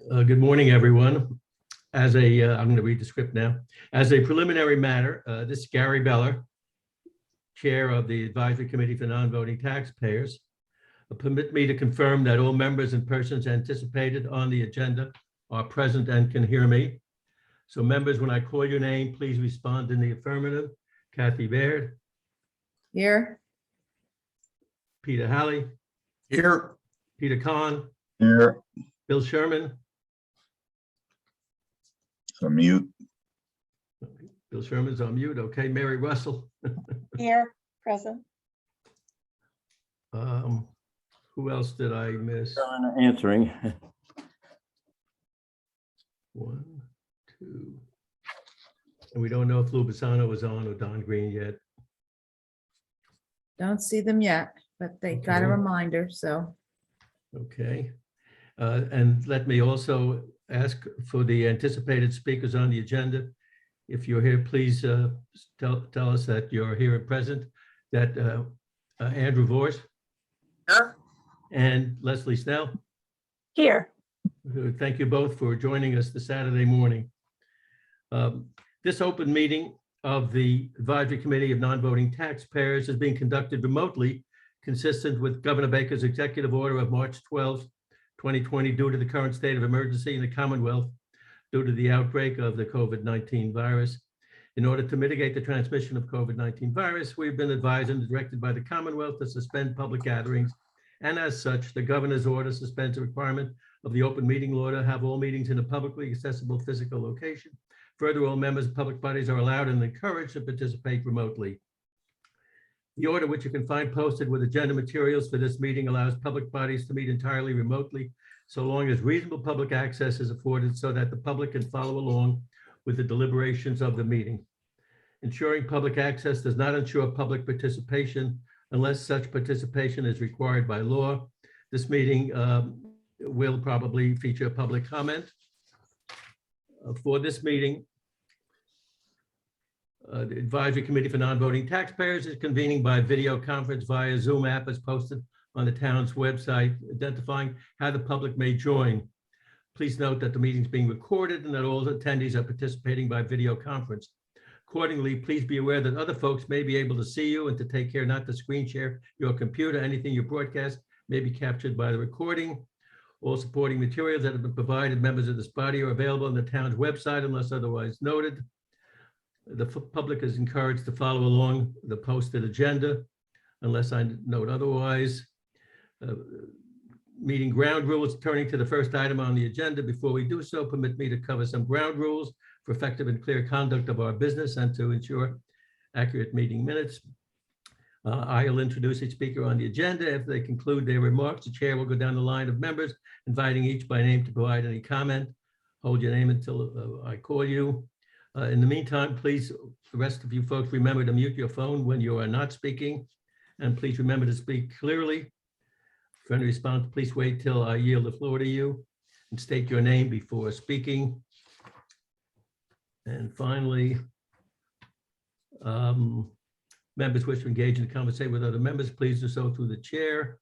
Good morning, everyone. I'm going to read the script now. As a preliminary matter, this is Gary Beller, Chair of the Advisory Committee for Non-Voting Taxpayers. Permit me to confirm that all members and persons anticipated on the agenda are present and can hear me. So members, when I call your name, please respond in the affirmative. Kathy Baird. Here. Peter Halley. Here. Peter Kahn. Here. Bill Sherman. So mute. Bill Sherman's on mute. Okay, Mary Russell. Here, present. Who else did I miss? Answering. 1, 2. And we don't know if Lou Bassano was on or Don Green yet. Don't see them yet, but they got a Okay. reminder, so. Okay. And let me also ask for the anticipated speakers on the agenda. If you're here, please tell us that you're here and present. That Andrew Vorse. Here. And Leslie Snell. Here. Thank you both for joining us this Saturday morning. This open meeting of the Advisory Committee of Non-Voting Taxpayers is being conducted remotely, consistent with Governor Baker's executive order of March 12, 2020, due to the current state of emergency in the Commonwealth due to the outbreak of the COVID-19 virus. In order to mitigate the transmission of COVID-19 virus, we've been advised and directed by the Commonwealth to suspend public gatherings. And as such, the governor's order suspends the requirement of the open meeting law to have all meetings in a publicly accessible physical location. Further, all members of public bodies are allowed and encouraged to participate remotely. The order, which you can find posted with agenda materials for this meeting, allows public bodies to meet entirely remotely, so long as reasonable public access is afforded so that the public can follow along with the deliberations of the meeting. Ensuring public access does not ensure public participation unless such participation is required by law. This meeting will probably feature public comment. For this meeting, the Advisory Committee for Non-Voting Taxpayers is convening by video conference via Zoom app as posted on the town's website, identifying how the public may join. Please note that the meeting is being recorded and that all attendees are participating by video conference. Accordingly, please be aware that other folks may be able to see you and to take care not to screen share your computer. Anything you broadcast may be captured by the recording. All supporting materials that have been provided members of this body are available on the town's website unless otherwise noted. The public is encouraged to follow along the posted agenda unless I note otherwise. Meeting ground rules. Turning to the first item on the agenda, before we do so, permit me to cover some ground rules for effective and clear conduct of our business and to ensure accurate meeting minutes. I'll introduce each speaker on the agenda. If they conclude their remarks, the chair will go down the line of members, inviting each by name to provide any comment. Hold your name until I call you. In the meantime, please, the rest of you folks, remember to mute your phone when you are not speaking. And please remember to speak clearly. For any response, please wait till I yield the floor to you and state your name before speaking. And finally, members wish to engage in a conversation with other members, please do so through the chair.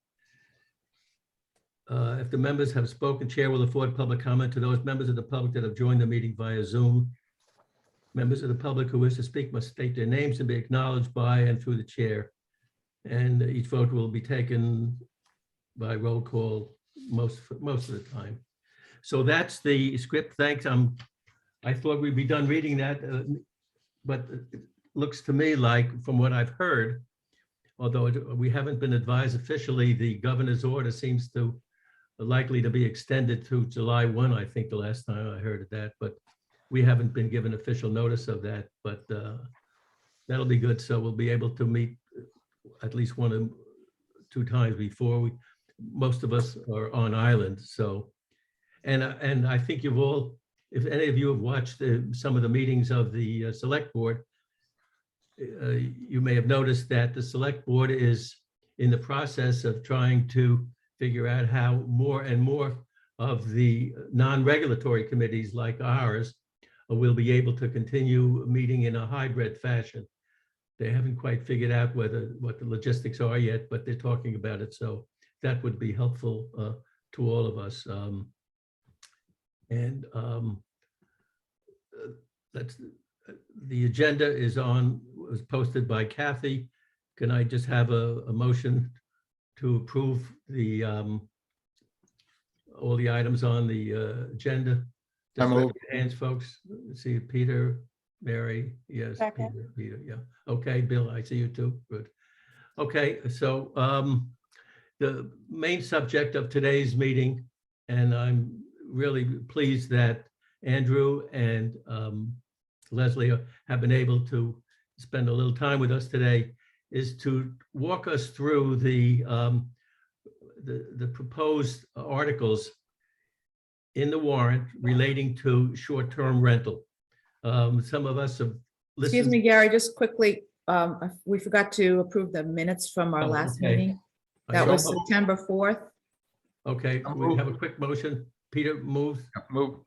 If the members have spoken, chair will afford public comment to those members of the public that have joined the meeting via Zoom. Members of the public who wish to speak must state their names and be acknowledged by and through the chair. And each vote will be taken by roll call most of the time. So that's the script. Thanks. I thought we'd be done reading that, but it looks to me like, from what I've heard, although we haven't been advised officially, the governor's order seems to likely to be extended to July 1, I think the last time I heard of that, but we haven't been given official notice of that, but that'll be good. So we'll be able to meet at least 1 or 2 times before most of us are on island. So, and I think you've all, if any of you have watched some of the meetings of the select board, you may have noticed that the select board is in the process of trying to figure out how more and more of the non-regulatory committees like ours will be able to continue meeting in a hybrid fashion. They haven't quite figured out what the logistics are yet, but they're talking about it. So that would be helpful to all of us. And that's, the agenda was posted by Kathy. Can I just have a motion to approve the all the items on the agenda? Just raise your hands, folks. Let's see, Peter, Mary, yes, Second. Peter, yeah. Okay, Bill, I see you too. Good. Okay, so the main subject of today's meeting, and I'm really pleased that Andrew and Leslie have been able to spend a little time with us today, is to walk us through the proposed articles in the warrant relating to short-term rental. Some of us have listened. Excuse me, Gary, just quickly, we forgot to approve the minutes from our Oh, last okay. meeting. That was September 4th. Okay, we have a quick motion. Peter moves. Move.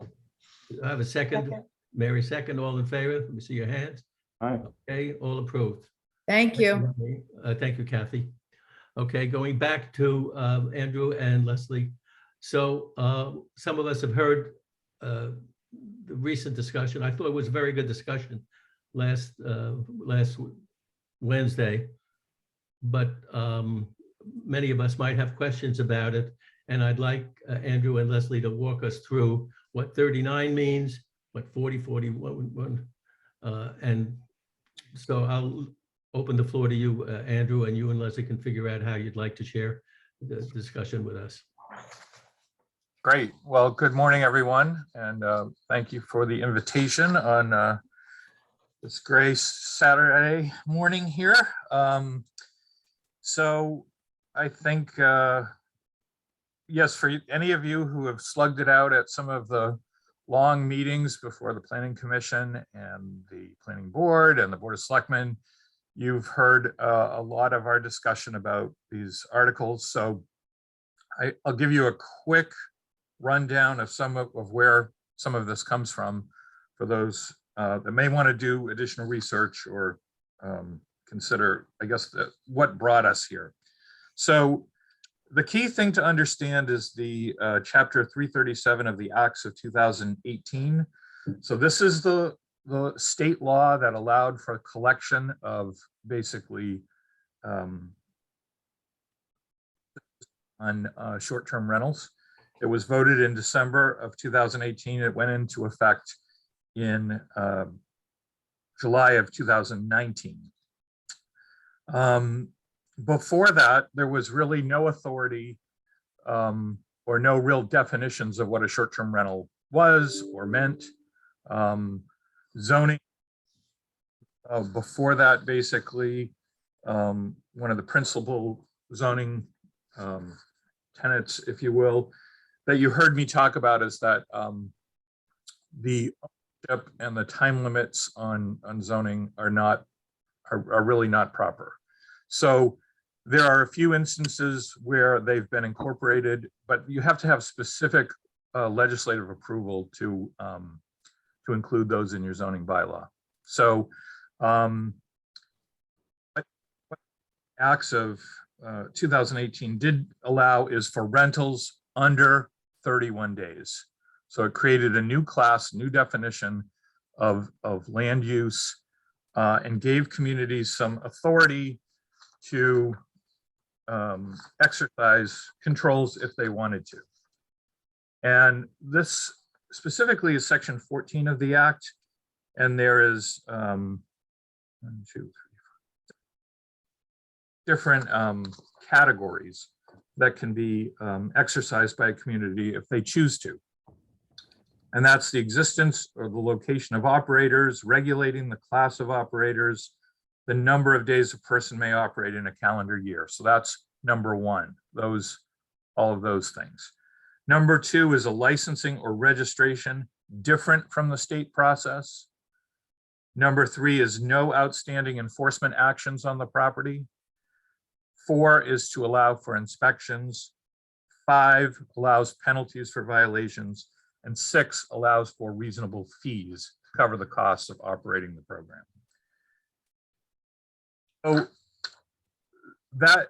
I have a second. Second. Mary second. All in favor? Let me see your hands. Aye. Okay, all approved. Thank you. Thank you, Kathy. Okay, going back to Andrew and Leslie. So some of us have heard the recent discussion. I thought it was a very good discussion last Wednesday, but many of us might have questions about it. And I'd like Andrew and Leslie to walk us through what 39 means, what 40, 41, and so I'll open the floor to you, Andrew, and you and Leslie can figure out how you'd like to share the discussion with us. Great. Well, good morning, everyone, and thank you for the invitation on this gray Saturday morning here. So I think, yes, for any of you who have slugged it out at some of the long meetings before the Planning Commission and the Planning Board and the Board of Selectmen, you've heard a lot of our discussion about these articles. So I'll give you a quick rundown of some of where some of this comes from for those that may want to do additional research or consider, I guess, what brought us here. So the key thing to understand is the chapter 337 of the Acts of 2018. So this is the state law that allowed for a collection of basically on short-term rentals. It was voted in December of 2018. It went into effect in July of 2019. Before that, there was really no authority or no real definitions of what a short-term rental was or meant. Zoning before that, basically, one of the principal zoning tenets, if you will, that you heard me talk about is that the ownership and the time limits on zoning are really not proper. So there are a few instances where they've been incorporated, but you have to have specific legislative approval to include those in your zoning bylaw. So what Acts of 2018 did allow is for rentals under 31 days. So it created a new class, new definition of land use, and gave communities some authority to exercise controls if they wanted to. And this specifically is section 14 of the Act. And there is 1, 2, 3, 4 different categories that can be exercised by a community if they choose to. And that's the existence or the location of operators, regulating the class of operators, the number of days a person may operate in a calendar year. So that's number one, all of those things. Number two is a licensing or registration different from the state process. Number three is no outstanding enforcement actions on the property. 4 is to allow for inspections. 5 allows penalties for violations. And 6 allows for reasonable fees to cover the costs of operating the program. So that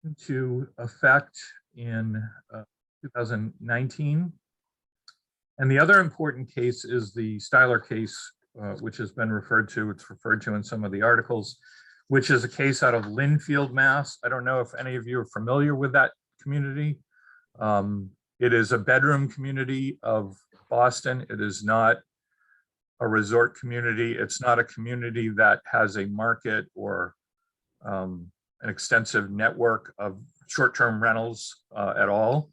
into effect in 2019. And the other important case is the Styler case, which has been referred to. It's referred to in some of the articles, which is a case out of Lynnfield, Mass. I don't know if any of you are familiar with that community. It is a bedroom community of Boston. It is not a resort community. It's not a community that has a market or an extensive network of short-term rentals at all.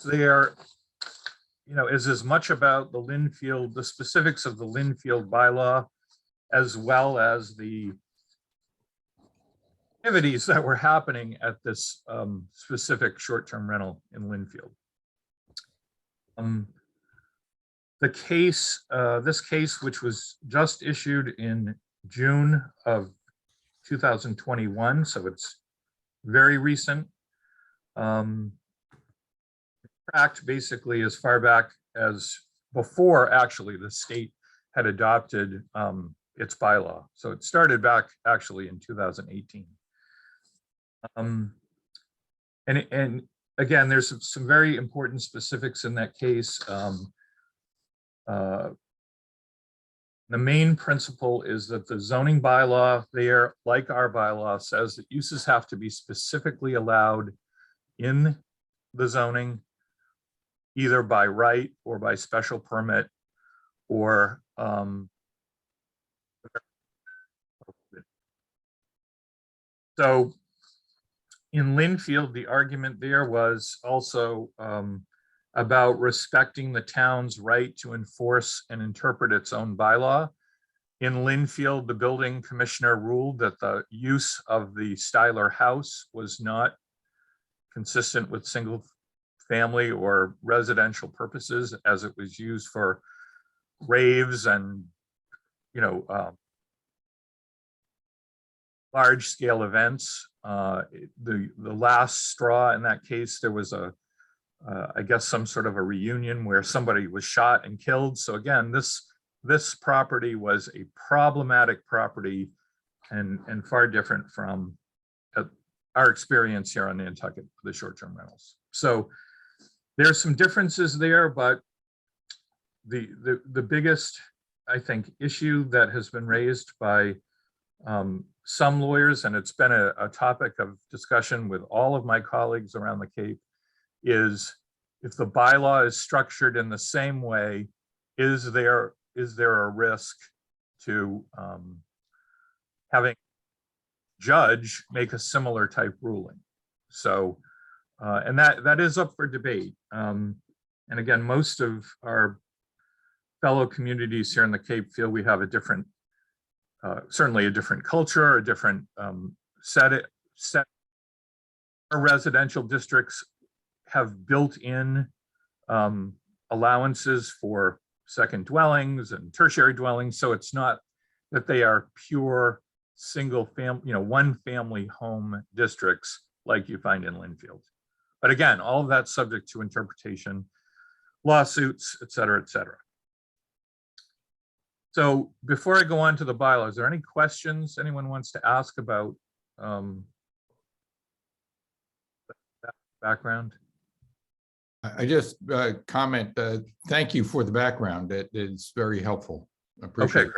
They are, is as much about the Lynnfield, the specifics of the Lynnfield bylaw, as well as the activities that were happening at this specific short-term rental in Lynnfield. This case, which was just issued in June of 2021, so it's very recent. Tracked basically as far back as before actually the state had adopted its bylaw. So it started back actually in 2018. And again, there's some very important specifics in that case. The main principle is that the zoning bylaw there, like our bylaw, says that uses have to be specifically allowed in the zoning, either by right or by special permit, or so in Lynnfield, the argument there was also about respecting the town's right to enforce and interpret its own bylaw. In Lynnfield, the building commissioner ruled that the use of the Styler house was not consistent with single family or residential purposes, as it was used for raves and, large scale events. The last straw in that case, there was I guess some sort of a reunion where somebody was shot and killed. So again, this property was a problematic property and far different from our experience here on Nantucket for the short-term rentals. So there's some differences there, but the biggest, I think, issue that has been raised by some lawyers, and it's been a topic of discussion with all of my colleagues around the Cape, is if the bylaw is structured in the same way, is there a risk to having judge make a similar type ruling? So, and that is up for debate. And again, most of our fellow communities here in the Cape feel we have a different, certainly a different culture, a different set. Our residential districts have built-in allowances for second dwellings and tertiary dwellings. So it's not that they are pure single family, one family home districts like you find in Lynnfield. But again, all of that's subject to interpretation, lawsuits, et cetera, et cetera. So before I go on to the bylaw, is there any questions anyone wants to ask about that background? I just comment, thank you for the background. It is very helpful. I appreciate Okay,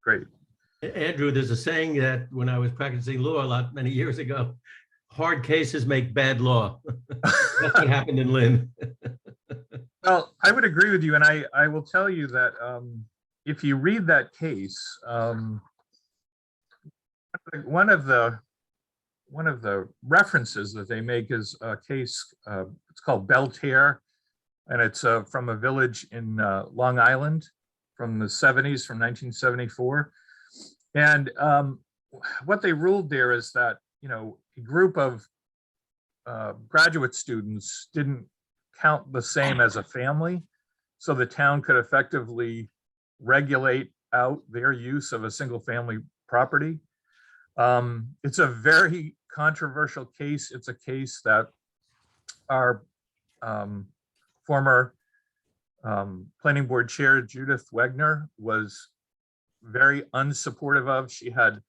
great. Andrew, there's a saying that when I was practicing law many years ago, hard cases make bad law. That's what happened in Lynn. Well, I would agree with you, and I will tell you that if you read that case, one of the references that they make is a case, it's called Belterre, and it's from a village in Long Island from the 70s, from 1974. And what they ruled there is that, a group of graduate students didn't count the same as a family. So the town could effectively regulate out their use of a single family property. It's a very controversial case. It's a case that our former planning board chair, Judith Wegner, was very unsupportive of. She had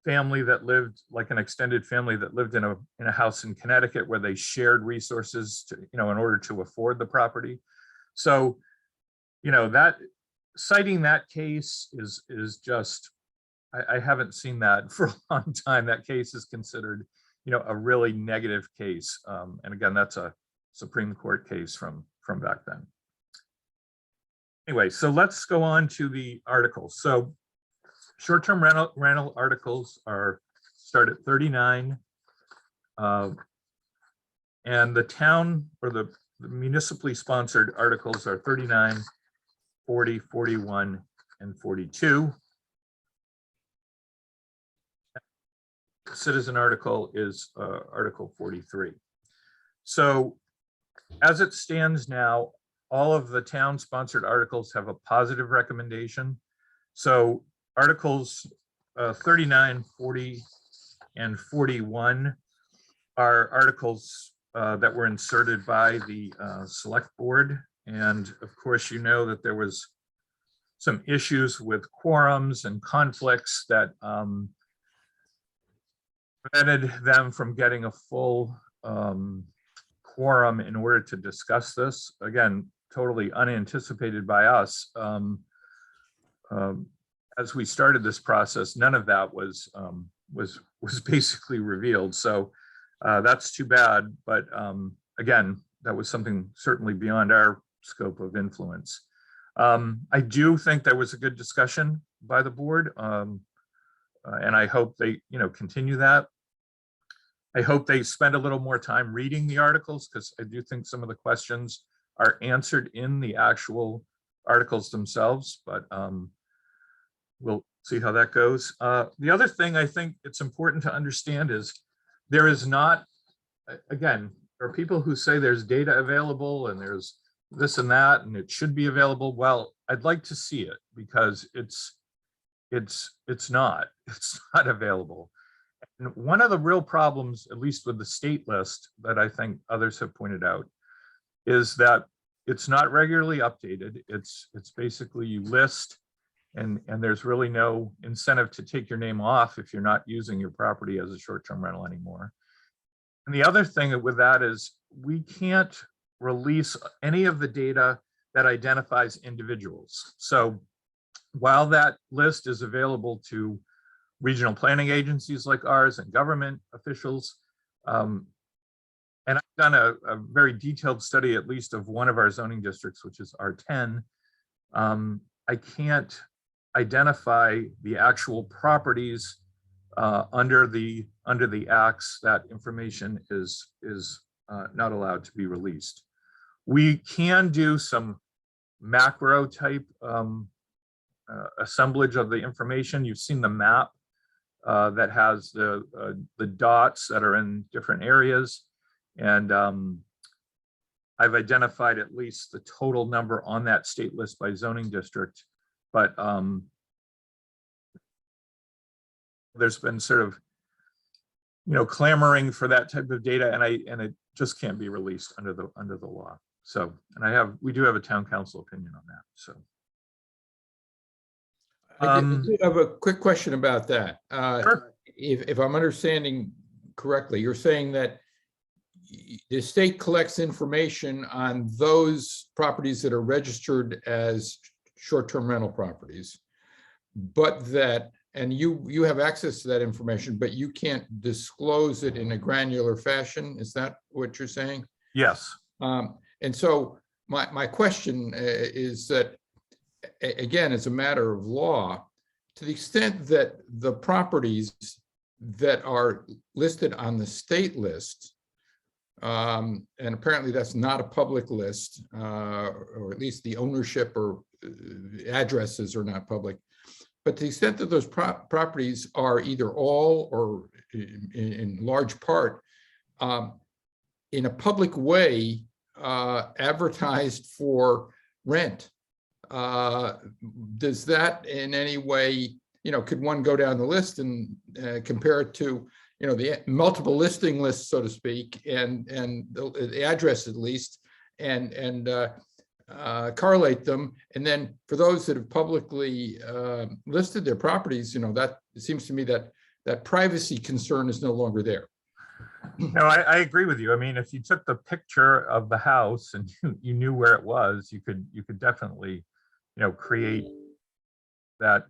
family that lived, like an extended family that lived in a house in Connecticut where they shared resources to, in order to afford the property. So, that citing that case is just, I haven't seen that for a long time. That case is considered, a really negative case. And again, that's a Supreme Court case from back then. Anyway, so let's go on to the articles. So short-term rental articles start at 39. And the town or the municipally sponsored articles are 39, 40, 41, and 42. Citizen article is Article 43. So as it stands now, all of the town-sponsored articles have a positive recommendation. So Articles 39, 40, and 41 are articles that were inserted by the select board. And of course, that there was some issues with quorums and conflicts that prevented them from getting a full quorum in order to discuss this. Again, totally unanticipated by us. As we started this process, none of that was basically revealed. So that's too bad. But again, that was something certainly beyond our scope of influence. I do think there was a good discussion by the board. And I hope they, continue that. I hope they spend a little more time reading the articles, because I do think some of the questions are answered in the actual articles themselves, but we'll see how that goes. The other thing I think it's important to understand is there is not, again, there are people who say there's data available and there's this and that, and it should be available. Well, I'd like to see it, because it's not available. And one of the real problems, at least with the state list, that I think others have pointed out, is that it's not regularly updated. It's basically you list, and there's really no incentive to take your name off if you're not using your property as a short-term rental anymore. And the other thing with that is we can't release any of the data that identifies individuals. So while that list is available to regional planning agencies like ours and government officials, and I've done a very detailed study, at least of one of our zoning districts, which is R10, I can't identify the actual properties under the acts. That information is not allowed to be released. We can do some macro type assemblage of the information. You've seen the map that has the dots that are in different areas, and I've identified at least the total number on that state list by zoning district. But there's been sort of, clamoring for that type of data, and it just can't be released under the law. So, and we do have a town council opinion on that. So. I do have a quick question about that. Sure. If I'm understanding correctly, you're saying that the state collects information on those properties that are registered as short-term rental properties, but that, and you have access to that information, but you can't disclose it in a granular fashion. Is that what you're saying? Yes. And so my question is that, again, as a matter of law, to the extent that the properties that are listed on the state list, and apparently that's not a public list, or at least the ownership or addresses are not public, but to the extent that those properties are either all or in large part in a public way advertised for rent, does that in any way, could one go down the list and compare it to, the multiple listing lists, so to speak, and the address at least, and correlate them, and then for those that have publicly listed their properties, that it seems to me that that privacy concern is no longer there. No, I agree with you. I mean, if you took the picture of the house and you knew where it was, you could definitely, create that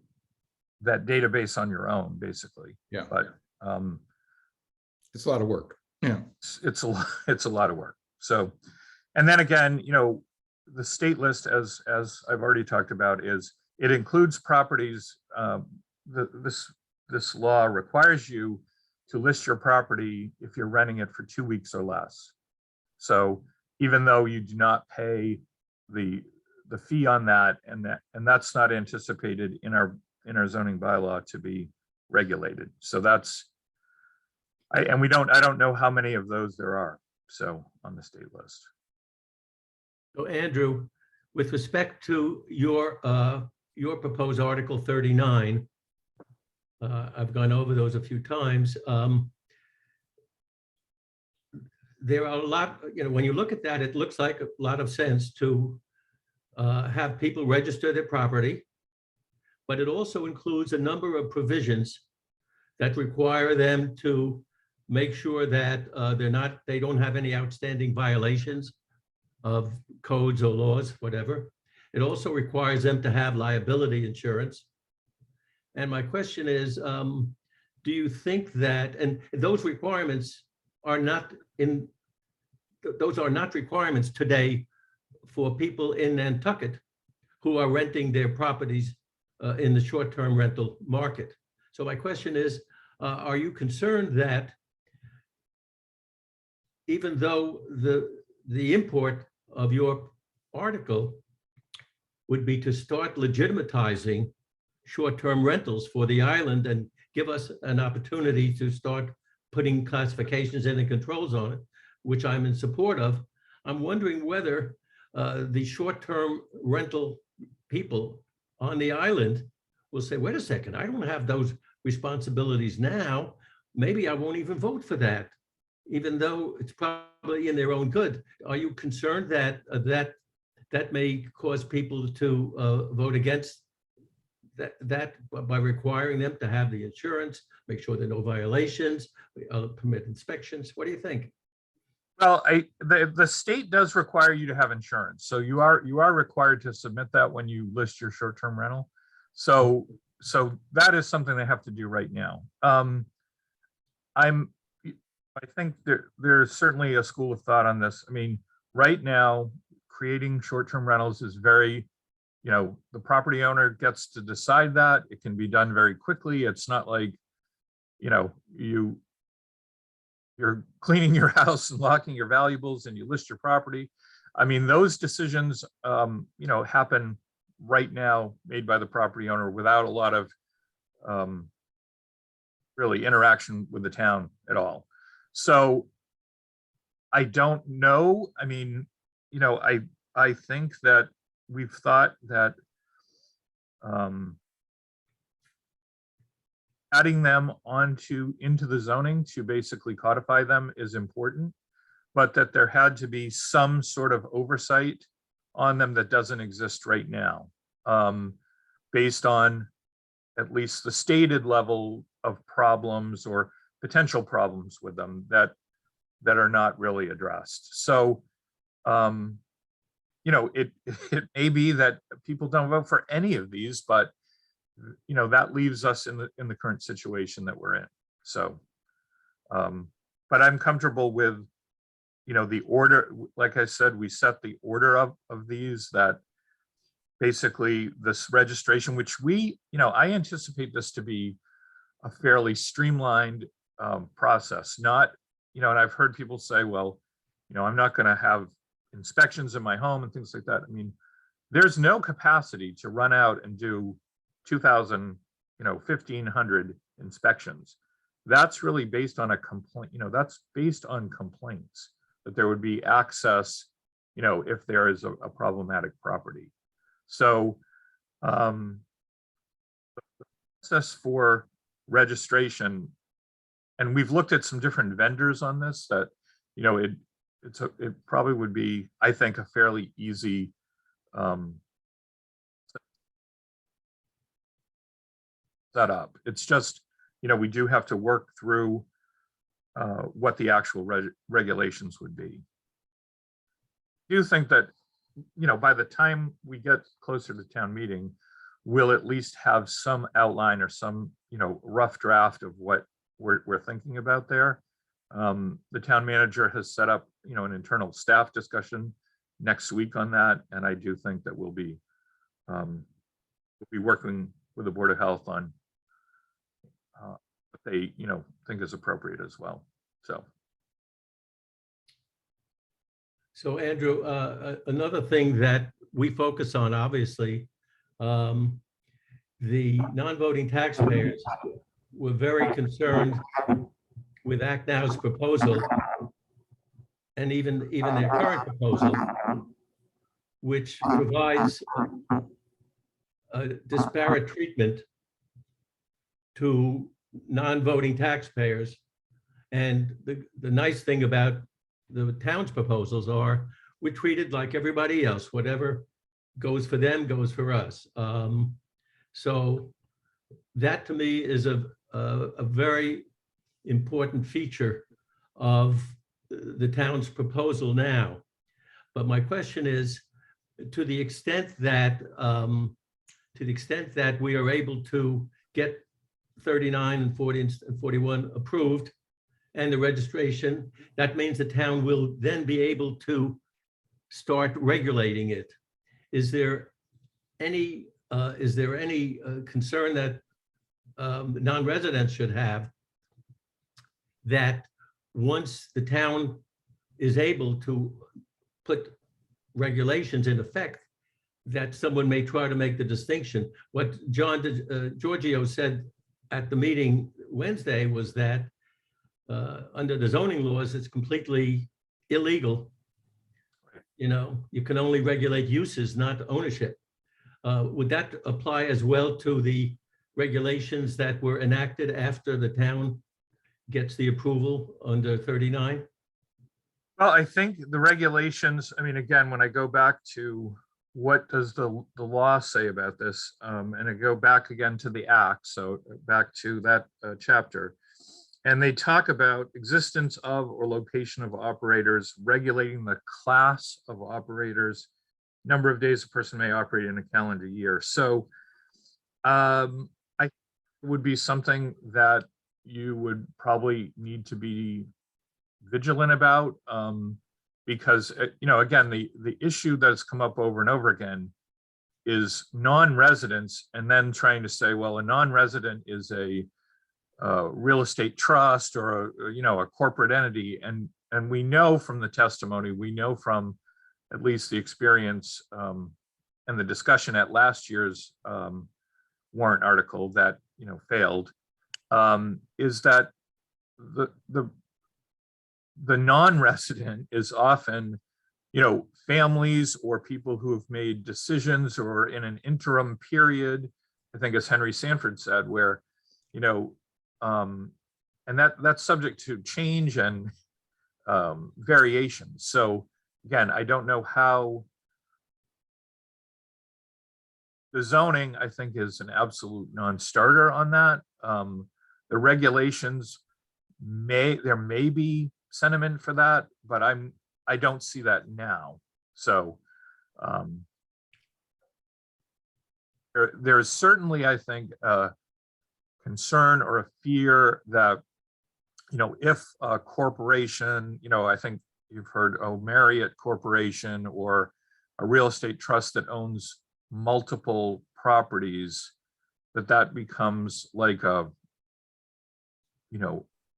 database on your own, basically. Yeah. But It's a lot of work. Yeah. it's a lot of work. So, and then again, the state list, as I've already talked about, it includes properties. This law requires you to list your property if you're renting it for 2 weeks or less. So even though you do not pay the fee on that, and that's not anticipated in our zoning bylaw to be regulated. So I don't know how many of those there are, so on the state list. So Andrew, with respect to your proposed Article 39, I've gone over those a few times. There are a lot, when you look at that, it looks like a lot of sense to have people register their property, but it also includes a number of provisions that require them to make sure that they don't have any outstanding violations of codes or laws, whatever. It also requires them to have liability insurance. And my question is, do you think that, and those requirements are not requirements today for people in Nantucket who are renting their properties in the short-term rental market. So my question is, are you concerned that even though the import of your article would be to start legitimatizing short-term rentals for the island and give us an opportunity to start putting classifications in and controls on it, which I'm in support of, I'm wondering whether the short-term rental people on the island will say, wait a second, I don't have those responsibilities now. Maybe I won't even vote for that, even though it's probably in their own good. Are you concerned that that may cause people to vote against that by requiring them to have the insurance, make sure there are no violations, permit inspections? What do you think? Well, the state does require you to have insurance, so you are required to submit that when you list your short-term rental. So that is something they have to do right now. I think there's certainly a school of thought on this. I mean, right now, creating short-term rentals is very, the property owner gets to decide that. It can be done very quickly. It's not like, you're cleaning your house and locking your valuables and you list your property. I mean, those decisions, happen right now, made by the property owner without a lot of really interaction with the town at all. So I don't know. I mean, I think that we've thought that adding them into the zoning to basically codify them is important, but that there had to be some sort of oversight on them that doesn't exist right now, based on at least the stated level of problems or potential problems with them that are not really addressed. So, it may be that people don't vote for any of these, but that leaves us in the current situation that we're in. So, but I'm comfortable with, the order. Like I said, we set the order of these, that basically this registration, which I anticipate this to be a fairly streamlined process. Not, and I've heard people say, well, I'm not going to have inspections in my home and things like that. I mean, there's no capacity to run out and do 2,000, 1,500 inspections. That's really based on a complaint. That's based on complaints that there would be access, if there is a problematic property. So, the process for registration, and we've looked at some different vendors on this, that it probably would be, I think, a fairly easy set up. It's just we do have to work through what the actual regulations would be. I do think that, by the time we get closer to town meeting, we'll at least have some outline or some, rough draft of what we're thinking about there. The town manager has set up, an internal staff discussion next week on that. And I do think that we'll be working with the Board of Health on what they, think is appropriate as well. So Andrew, another thing that we focus on, obviously, the non-voting taxpayers were very concerned with Act Now's proposal and even their current proposal, which provides a disparate treatment to non-voting taxpayers. And the nice thing about the town's proposals are we're treated like everybody else. Whatever goes for them goes for us. So that to me is a very important feature of the town's proposal now. But my question is, to the extent that we are able to get 39 and 40 and 41 approved and the registration, that means the town will then be able to start regulating it. Is there any concern that non-residents should have that once the town is able to put regulations in effect, that someone may try to make the distinction? What Giorgio said at the meeting Wednesday was that under the zoning laws, it's completely illegal. You can only regulate uses, not ownership. Would that apply as well to the regulations that were enacted after the town gets the approval under 39? Well, I think the regulations, again, when I go back to what does the law say about this, and I go back again to the act, so back to that chapter, and they talk about existence of or location of operators, regulating the class of operators, number of days a person may operate in a calendar year. So I would be something that you would probably need to be vigilant about, because again, the issue that's come up over and over again is non-residents, and then trying to say, well, a non-resident is a real estate trust or a corporate entity, and we know from the testimony, we know from at least the experience and the discussion at last year's warrant article that failed, is that the non-resident is often families or people who have made decisions or in an interim period, I think as Henry Sanford said, where and that's subject to change and variation. So again, I don't know how the zoning, I think, is an absolute non-starter on that. The regulations there may be sentiment for that, but I don't see that now. So there's certainly, I think, a concern or a fear that if a corporation, I think you've heard Marriott Corporation or a real estate trust that owns multiple properties, that becomes like a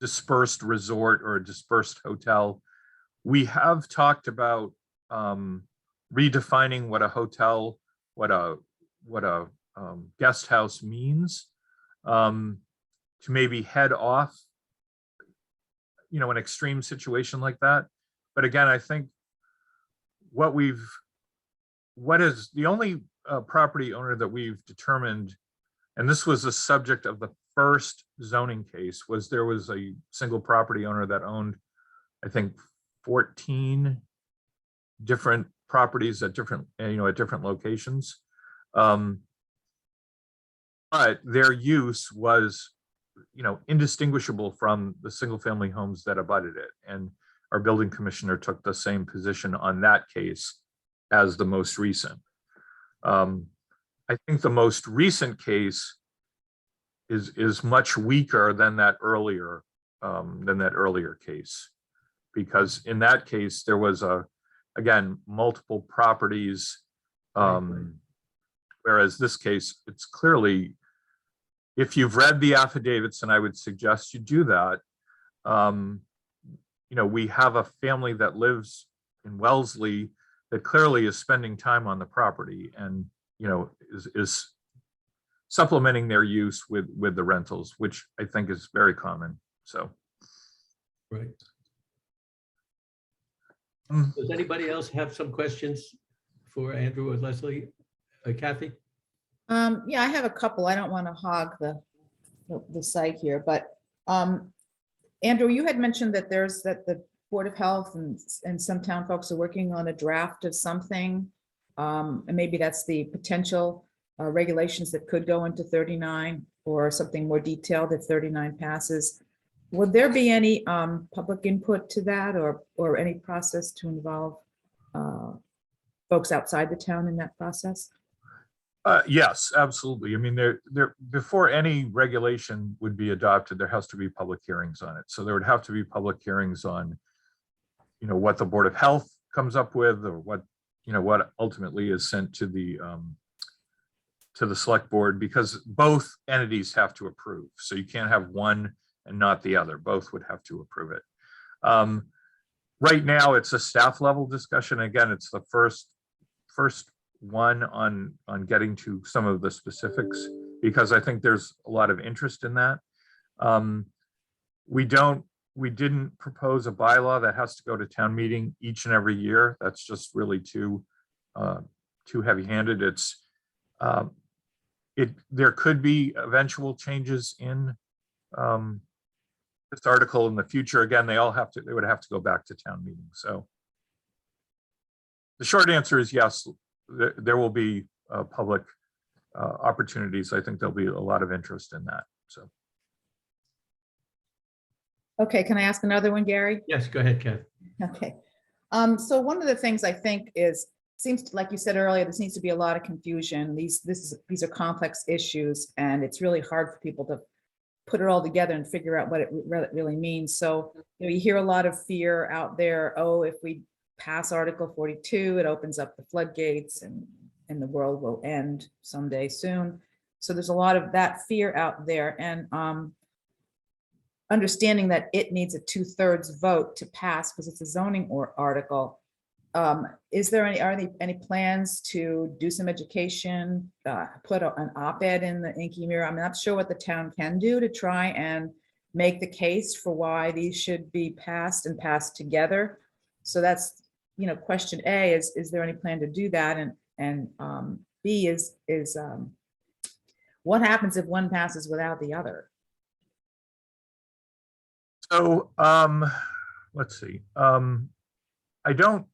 dispersed resort or a dispersed hotel. We have talked about redefining what a hotel, what a guest house means, to maybe head off an extreme situation like that. But again, I think what is the only property owner that we've determined, and this was the subject of the first zoning case, was there was a single property owner that owned, I think, 14 different properties at different locations. But their use was indistinguishable from the single family homes that abutted it. And our building commissioner took the same position on that case as the most recent. I think the most recent case is much weaker than that earlier case, because in that case there was again multiple properties, whereas this case, it's clearly, if you've read the affidavits, and I would suggest you do that, we have a family that lives in Wellesley that clearly is spending time on the property and is supplementing their use with the rentals, which I think is very common. So, Right. Does anybody else have some questions for Andrew or Leslie? Kathy? Yeah, I have a couple. I don't want to hog the site here, but Andrew, you had mentioned that the Board of Health and some town folks are working on a draft of something. And maybe that's the potential regulations that could go into 39 or something more detailed if 39 passes. Would there be any public input to that or any process to involve folks outside the town in that process? Yes, absolutely. I mean, before any regulation would be adopted, there has to be public hearings on it. So there would have to be public hearings on, what the Board of Health comes up with, or what ultimately is sent to the select board, because both entities have to approve. So you can't have one and not the other. Both would have to approve it. Right now, it's a staff level discussion. Again, it's the first one on getting to some of the specifics, because I think there's a lot of interest in that. We didn't propose a bylaw that has to go to town meeting each and every year. That's just really too heavy-handed. There could be eventual changes in this article in the future. Again, they would have to go back to town meeting. So the short answer is yes, there will be public opportunities. I think there'll be a lot of interest in that. So. Okay, can I ask another one, Gary? Yes, go ahead, Kathy. Okay. So one of the things I think seems like you said earlier, there seems to be a lot of confusion. These are complex issues, and it's really hard for people to put it all together and figure out what it really means. So you hear a lot of fear out there. Oh, if we pass Article 42, it opens up the floodgates and the world will end someday soon. So there's a lot of that fear out there, and understanding that it needs a 2/3 vote to pass because it's a zoning article. Are there any plans to do some education, put an op-ed in the Inky Mirror? I'm not sure what the town can do to try and make the case for why these should be passed and passed together. So that's, question A is there any plan to do that? And B is what happens if one passes without the other? So let's see. I don't,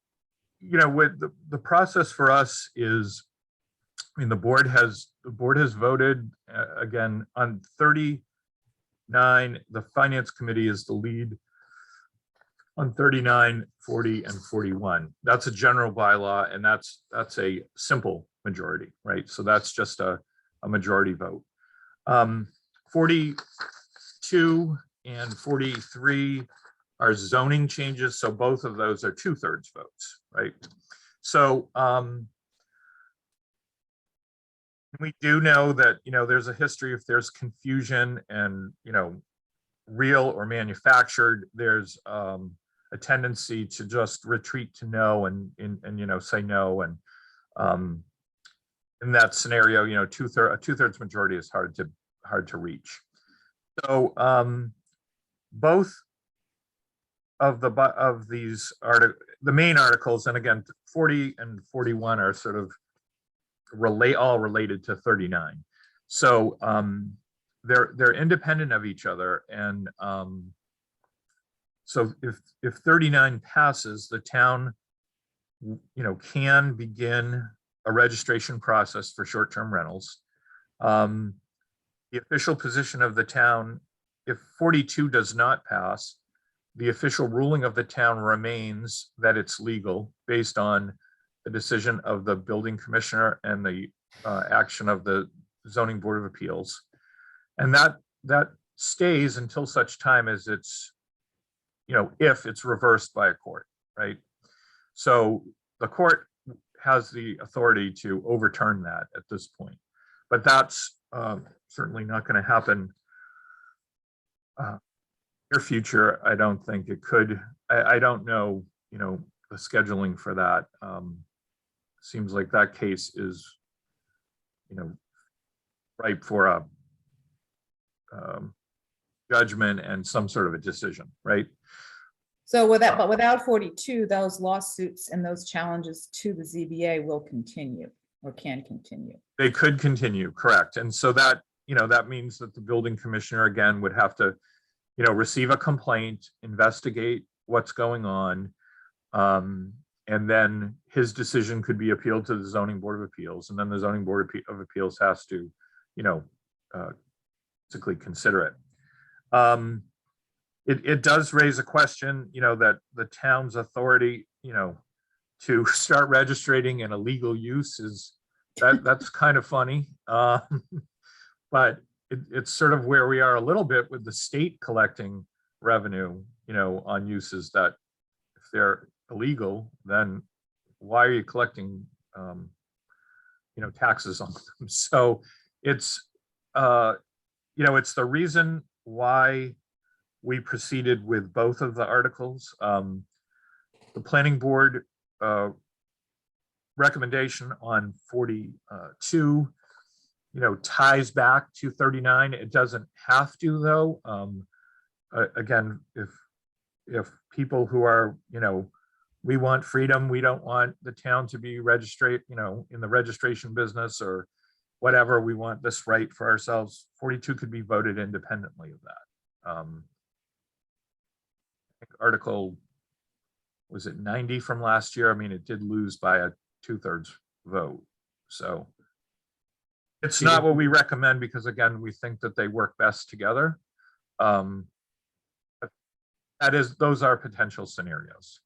with the process for us is, the board has voted again on 39. The finance committee is the lead on 39, 40, and 41. That's a general bylaw, and that's a simple majority, right? So that's just a majority vote. 42 and 43 are zoning changes, so both of those are 2/3 votes, right? So we do know that there's a history. If there's confusion and real or manufactured, there's a tendency to just retreat to no and say no, and in that scenario, a 2/3 majority is hard to reach. So both of these the main articles, and again 40 and 41 are sort of all related to 39. So they're independent of each other, and so if 39 passes, the town can begin a registration process for short-term rentals. The official position of the town if 42 does not pass, the official ruling of the town remains that it's legal based on the decision of the building commissioner and the action of the zoning board of appeals. And that stays until such time as it's, if it's reversed by a court, right? So the court has the authority to overturn that at this point, but that's certainly not going to happen near future. I don't think it could. I don't know, the scheduling for that. Seems like that case is, ripe for a judgment and some sort of a decision, right? So but without 42, those lawsuits and those challenges to the ZBA will continue or can continue. They could continue, correct. And so that, that means that the building commissioner again would have to, receive a complaint, investigate what's going on. And then his decision could be appealed to the zoning board of appeals. And then the zoning board of appeals has to, basically consider it. It does raise a question, that the town's authority, to start registering an illegal use is that's kind of funny. But it's sort of where we are a little bit with the state collecting revenue, on uses that if they're illegal, then why are you collecting, taxes on them? So it's, it's the reason why we proceeded with both of the articles. The planning board recommendation on 42, ties back to 39. It doesn't have to, though. Again, if people who are, we want freedom, we don't want the town to be registered, in the registration business or whatever, we want this right for ourselves. 42 could be voted independently of that. I think article, was it 90 from last year? I mean, it did lose by a 2/3 vote. So it's not what we recommend because again, we think that they work best together. Those are potential scenarios.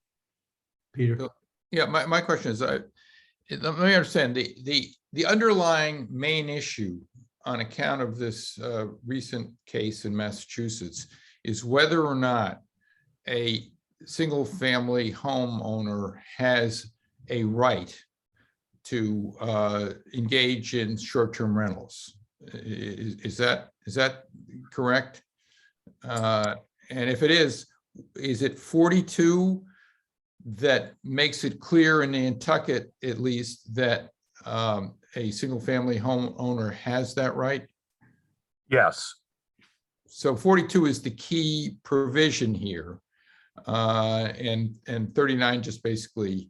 Peter? Yeah, my question is, let me understand the underlying main issue on account of this recent case in Massachusetts is whether or not a single family homeowner has a right to engage in short-term rentals. Is that correct? And if it is it 42 that makes it clear in Nantucket, at least, that a single family homeowner has that right? Yes. So 42 is the key provision here. And 39 just basically,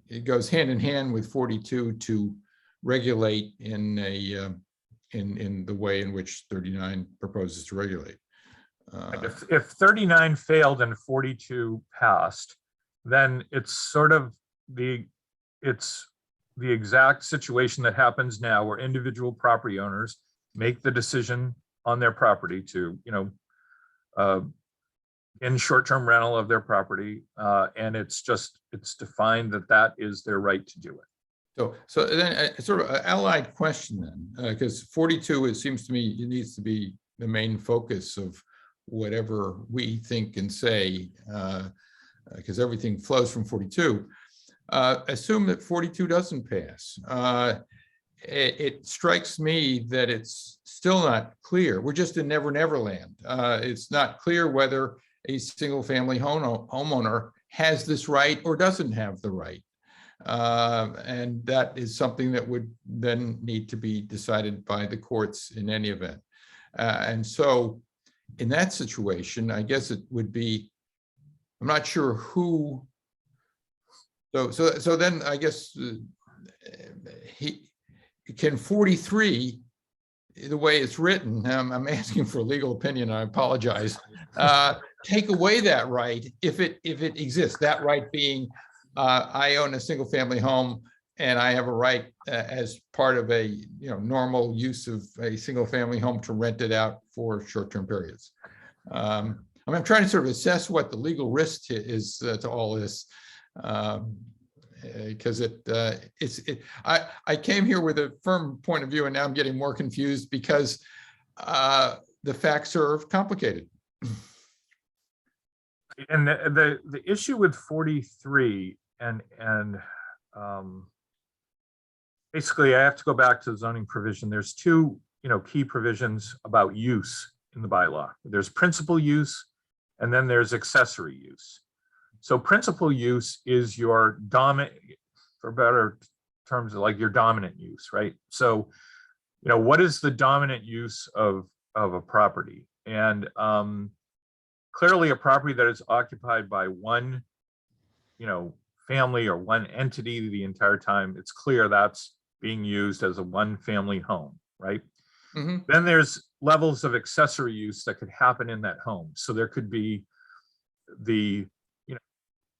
it goes hand in hand with 42 to regulate in the way in which 39 proposes to regulate. If 39 failed and 42 passed, then it's sort of the exact situation that happens now where individual property owners make the decision on their property to, in short-term rental of their property. And it's defined that is their right to do it. So then sort of an allied question then, because 42, it seems to me, it needs to be the main focus of whatever we think and say, because everything flows from 42. Assume that 42 doesn't pass. It strikes me that it's still not clear. We're just in Never Never Land. It's not clear whether a single family homeowner has this right or doesn't have the right. And that is something that would then need to be decided by the courts in any event. And so in that situation, I guess it would be, I'm not sure who. So then I guess can 43, the way it's written, I'm asking for a legal opinion, I apologize, take away that right if it exists, that right being I own a single family home and I have a right as part of a normal use of a single family home to rent it out for short-term periods. I'm trying to sort of assess what the legal risk is to all this. Because I came here with a firm point of view, and now I'm getting more confused because the facts are complicated. And the issue with 43 and basically I have to go back to the zoning provision. There's two, key provisions about use in the bylaw. There's principal use, and then there's accessory use. So principal use is your dominant, for better terms, like your dominant use, right? So, what is the dominant use of a property? And clearly a property that is occupied by one, family or one entity the entire time, it's clear that's being used as a one family home, right? Mhm. Then there's levels of accessory use that could happen in that home. So there could be the,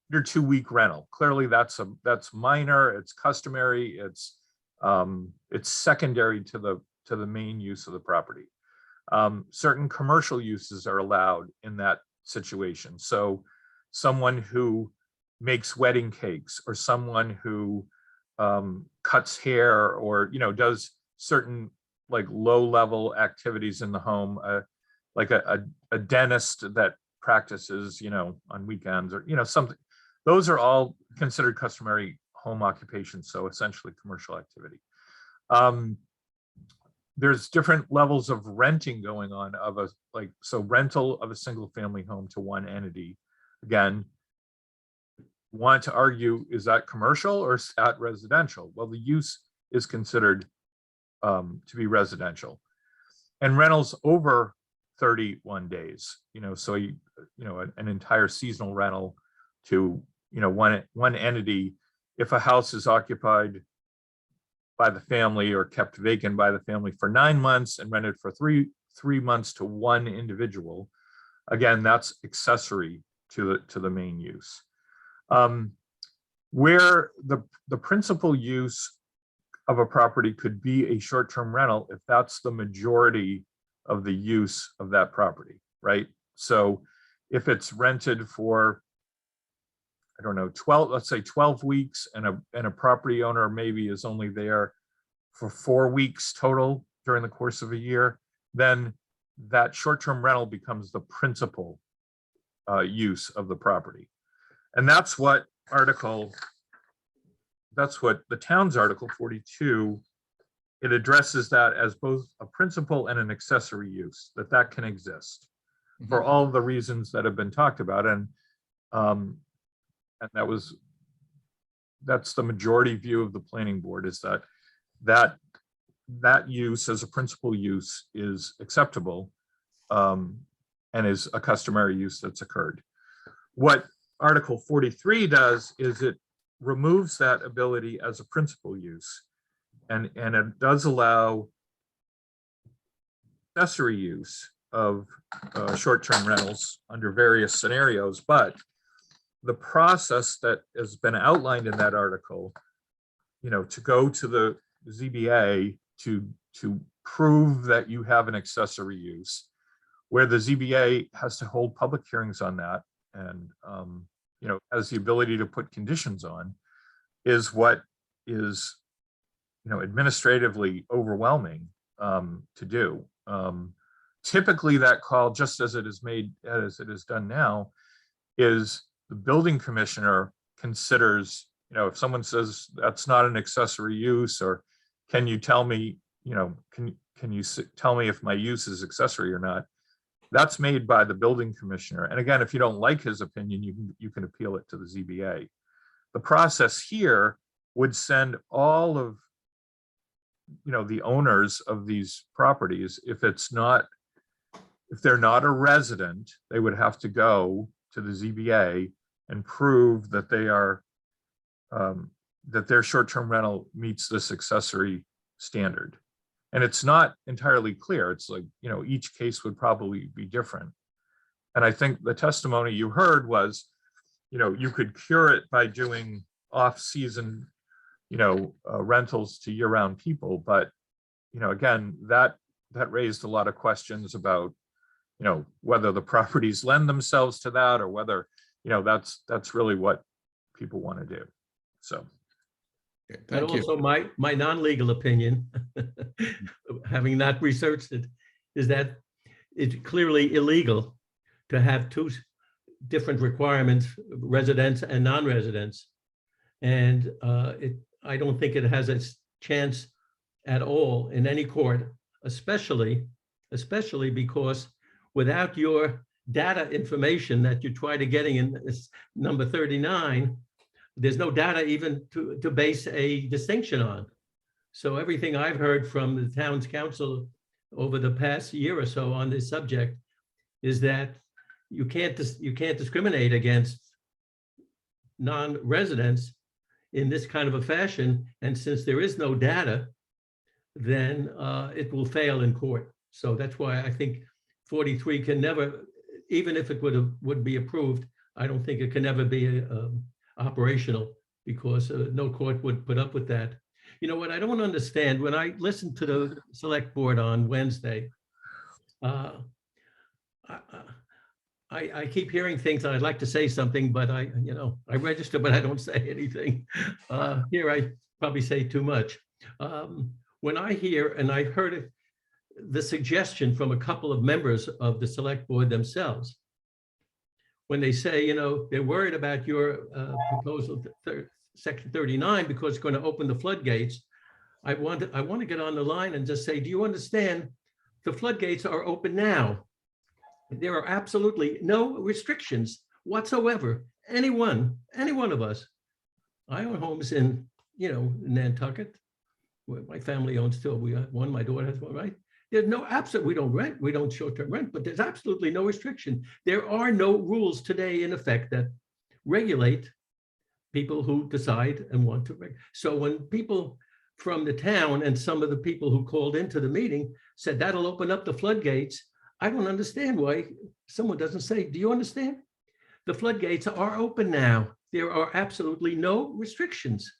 your 2-week rental. Clearly that's minor, it's customary, it's secondary to the main use of the property. Certain commercial uses are allowed in that situation. So someone who makes wedding cakes, or someone who cuts hair, or does certain like low-level activities in the home, like a dentist that practices on weekends, or something. Those are all considered customary home occupations, so essentially commercial activity. There's different levels of renting going on so rental of a single family home to one entity. Again, want to argue, is that commercial or is that residential? Well, the use is considered to be residential. And rentals over 31 days, so an entire seasonal rental to one entity. If a house is occupied by the family or kept vacant by the family for 9 months and rented for three months to one individual, again, that's accessory to the main use. Where the principal use of a property could be a short-term rental if that's the majority of the use of that property, right? So if it's rented for, I don't know, 12 weeks, and a property owner maybe is only there for 4 weeks total during the course of a year, then that short-term rental becomes the principal use of the property. And that's what the town's Article 42, it addresses that as both a principal and an accessory use, that can exist for all of the reasons that have been talked about. And that's the majority view of the planning board, is that use as a principal use is acceptable, and is a customary use that's occurred. What Article 43 does is it removes that ability as a principal use, and it does allow accessory use of short-term rentals under various scenarios. But the process that has been outlined in that article, to go to the ZBA to prove that you have an accessory use, where the ZBA has to hold public hearings on that, and has the ability to put conditions on, is what is administratively overwhelming to do. Typically that call, just as it is done now, is the building commissioner considers, if someone says that's not an accessory use, or can you tell me, can you tell me if my use is accessory or not? That's made by the building commissioner. And again, if you don't like his opinion, you can appeal it to the ZBA. The process here would send all of the owners of these properties, if they're not a resident, they would have to go to the ZBA and prove that they are that their short-term rental meets this accessory standard. And it's not entirely clear. It's like, each case would probably be different. And I think the testimony you heard was, you could cure it by doing off-season, rentals to year-round people. But, again, that raised a lot of questions about, whether the properties lend themselves to that or whether, that's really what people want to do. So. Okay, But thank you. also my non-legal opinion, having not researched it, is that it's clearly illegal to have two different requirements, residents and non-residents. And I don't think it has a chance at all in any court, especially because without your data information that you try to getting in this number 39, there's no data even to base a distinction on. So everything I've heard from the town's council over the past year or so on this subject is that you can't discriminate against non-residents in this kind of a fashion. And since there is no data, then it will fail in court. So that's why I think 43 can never, even if it would be approved, I don't think it can ever be operational, because no court would put up with that. You know what I don't understand, when I listened to the select board on Wednesday, I keep hearing things and I'd like to say something, but I register, but I don't say anything. Here I probably say too much. When I hear, and I've heard it, the suggestion from a couple of members of the select board themselves, when they say, they're worried about your proposal, section 39, because it's going to open the floodgates. I want to get on the line and just say, do you understand? The floodgates are open now. There are absolutely no restrictions whatsoever. Any one of us. I own homes in Nantucket. My family owns two. We have one. My daughter has one. Right? There's no absolute. We don't rent. We don't short-term rent. But there's absolutely no restriction. There are no rules today in effect that regulate people who decide and want to. So when people from the town and some of the people who called into the meeting said that'll open up the floodgates, I don't understand why someone doesn't say, do you understand? The floodgates are open now. There are absolutely no restrictions.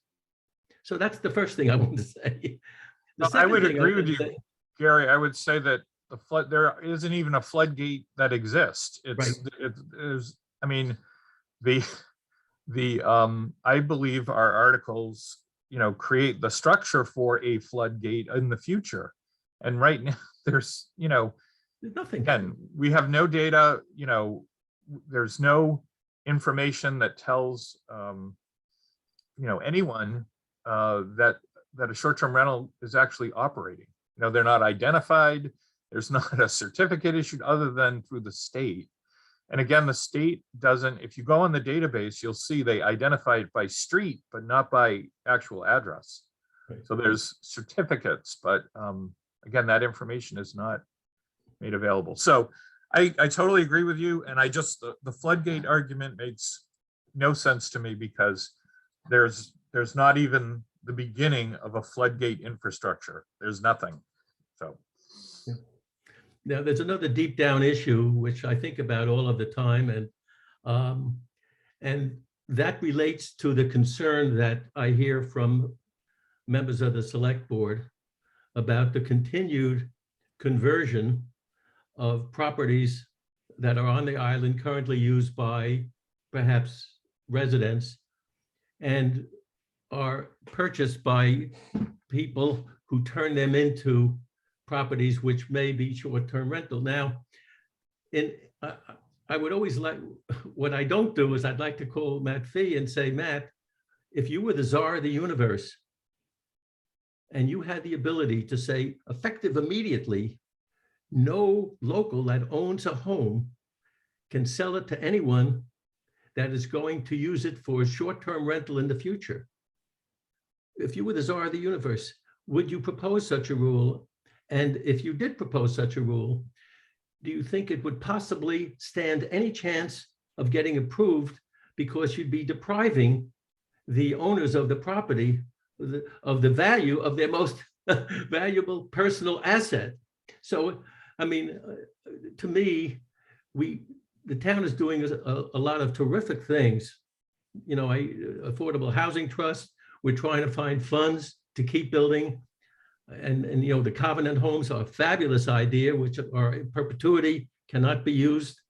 So that's the first thing I want to say. I would agree with you, Gary. I would say that there isn't even a floodgate that exists. I believe our articles, create the structure for a floodgate in the future. And right now there's nothing. Again, we have no data, there's no information that tells, anyone that a short-term rental is actually operating. They're not identified. There's not a certificate issued other than through the state. And again, the state doesn't, if you go on the database, you'll see they identify it by street, but not by actual address. Right. So there's certificates, but again, that information is not made available. So I totally agree with you. And the floodgate argument makes no sense to me, because there's not even the beginning of a floodgate infrastructure. There's nothing. So. Yeah. Now, there's another deep down issue, which I think about all of the time. And that relates to the concern that I hear from members of the select board about the continued conversion of properties that are on the island currently used by perhaps residents and are purchased by people who turn them into properties which may be short-term rental. Now, I would always like, what I don't do is I'd like to call Matt Fee and say, Matt, if you were the czar of the universe and you had the ability to say, effective immediately, no local that owns a home can sell it to anyone that is going to use it for short-term rental in the future. If you were the czar of the universe, would you propose such a rule? And if you did propose such a rule, do you think it would possibly stand any chance of getting approved, because you'd be depriving the owners of the property of the value of their most valuable personal asset? So, I mean, to me, the town is doing a lot of terrific things. Affordable housing trust, we're trying to find funds to keep building. And the Covenant homes are a fabulous idea, which are in perpetuity, cannot be used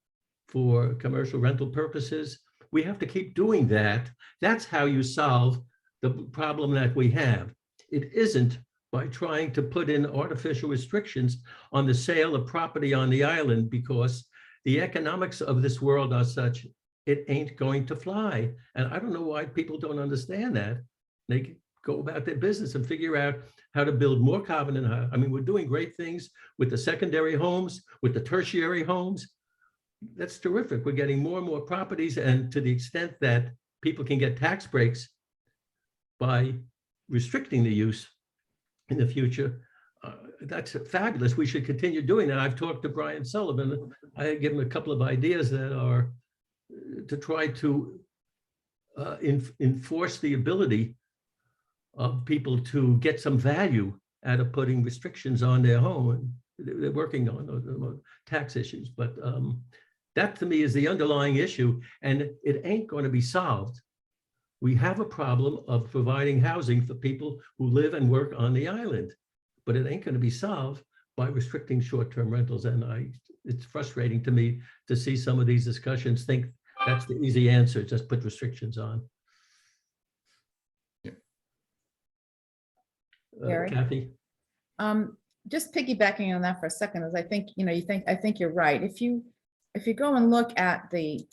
for commercial rental purposes. We have to keep doing that. That's how you solve the problem that we have. It isn't by trying to put in artificial restrictions on the sale of property on the island, because the economics of this world are such, it ain't going to fly. And I don't know why people don't understand that. They go about their business and figure out how to build more covenant. I mean, we're doing great things with the secondary homes, with the tertiary homes. That's terrific. We're getting more and more properties, and to the extent that people can get tax breaks by restricting the use in the future, that's fabulous. We should continue doing that. I've talked to Brian Sullivan. I give him a couple of ideas that are to try to enforce the ability of people to get some value out of putting restrictions on their home. They're working on those tax issues, but that to me is the underlying issue, and it ain't going to be solved. We have a problem of providing housing for people who live and work on the island, but it ain't going to be solved by restricting short-term rentals. And it's frustrating to me to see some of these discussions think that's the easy answer, just put restrictions on. Gary? Kathy? Just piggybacking on that for a second, is I think, I think you're right. If you go and look at the,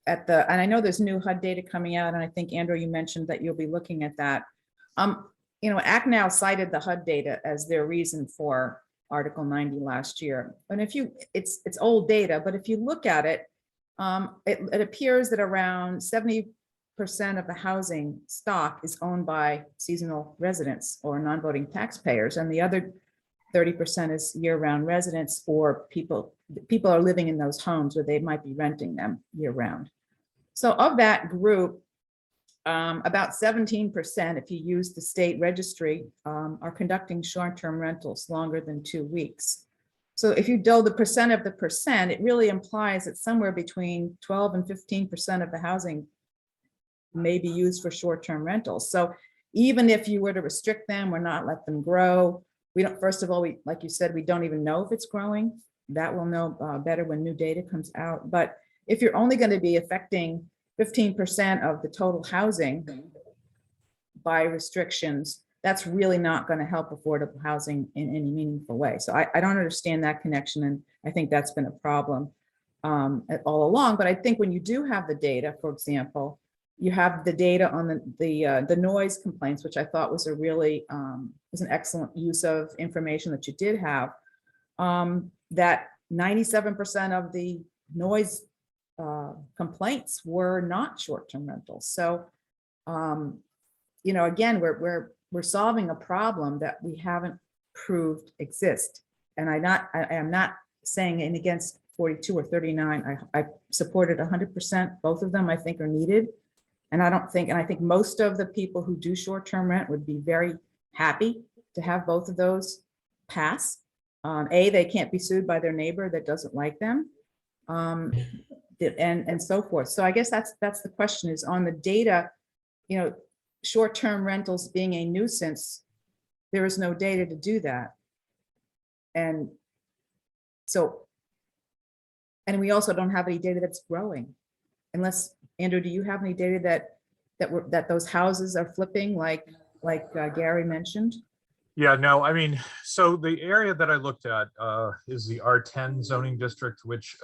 and I know there's new HUD data coming out, and I think, Andrew, you mentioned that you'll be looking at that. ACT now cited the HUD data as their reason for Article 90 last year. And it's old data, but if you look at it, it appears that around 70% of the housing stock is owned by seasonal residents or non-voting taxpayers, and the other 30% is year-round residents, or people are living in those homes where they might be renting them year-round. So of that group, about 17%, if you use the state registry, are conducting short-term rentals longer than 2 weeks. So if you do the percent of the percent, it really implies that somewhere between 12 and 15% of the housing may be used for short-term rentals. So even if you were to restrict them or not let them grow, we don't, first of all, like you said, we don't even know if it's growing. That we'll know better when new data comes out. But if you're only going to be affecting 15% of the total housing by restrictions, that's really not going to help affordable housing in any meaningful way. So I don't understand that connection, and I think that's been a problem all along. But I think when you do have the data, for example, you have the data on the noise complaints, which I thought was a really was an excellent use of information that you did have, that 97% of the noise complaints were not short-term rentals. So, again, we're solving a problem that we haven't proved exist. And I am not saying in against 42 or 39. I supported 100%. Both of them I think are needed. And I think most of the people who do short-term rent would be very happy to have both of those pass. They can't be sued by their neighbor that doesn't like them, and so forth. So I guess that's the question, is on the data, short-term rentals being a nuisance, there is no data to do that. And so, and we also don't have any data that's growing, unless, Andrew, do you have any data that those houses are flipping like Gary mentioned? Yeah, no, I mean, so the area that I looked at is the R10 zoning district, which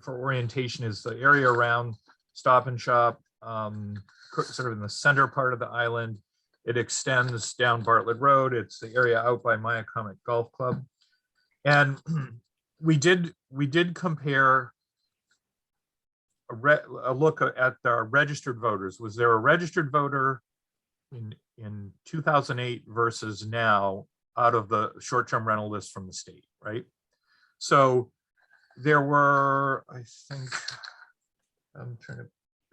for orientation is the area around Stop and Shop, sort of in the center part of the island. It extends down Bartlett Road. It's the area out by Myacomic Golf Club. And we did compare a look at our registered voters. Was there a registered voter in 2008 versus now out of the short-term rental list from the state, right? So there were, I think,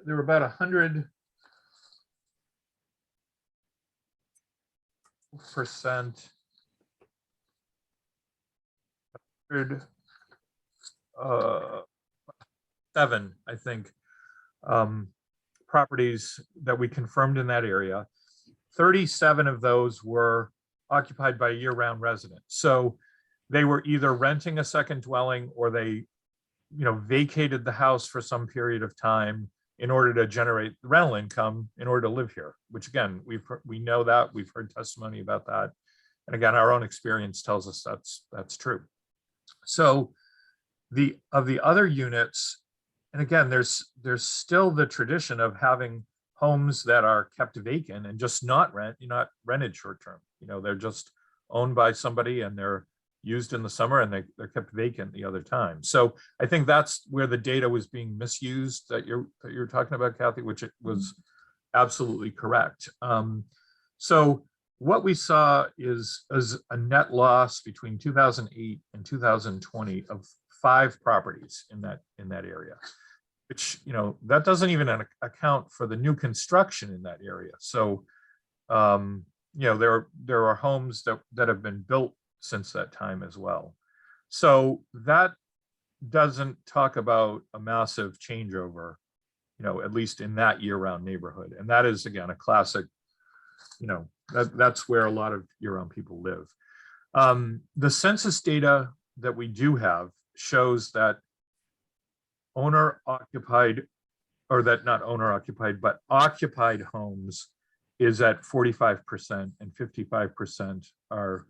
there were about 100% seven, I think, properties that we confirmed in that area. 37 of those were occupied by year-round residents. So they were either renting a second dwelling or they, vacated the house for some period of time in order to generate rental income in order to live here, which again, we know that, we've heard testimony about that. And again, our own experience tells us that's true. So the other units, and again, there's still the tradition of having homes that are kept vacant and just not rented short term. They're just owned by somebody and they're used in the summer and they're kept vacant the other time. So I think that's where the data was being misused that you're talking about, Kathy, which it was absolutely correct. So what we saw is a net loss between 2008 and 2020 of 5 properties in that area, which, that doesn't even account for the new construction in that area. So, there are homes that have been built since that time as well. So that doesn't talk about a massive changeover, at least in that year-round neighborhood. And that is, again, a classic, that's where a lot of year-round people live. The census data that we do have shows that owner-occupied, or that not owner-occupied, but occupied homes is at 45% and 55% are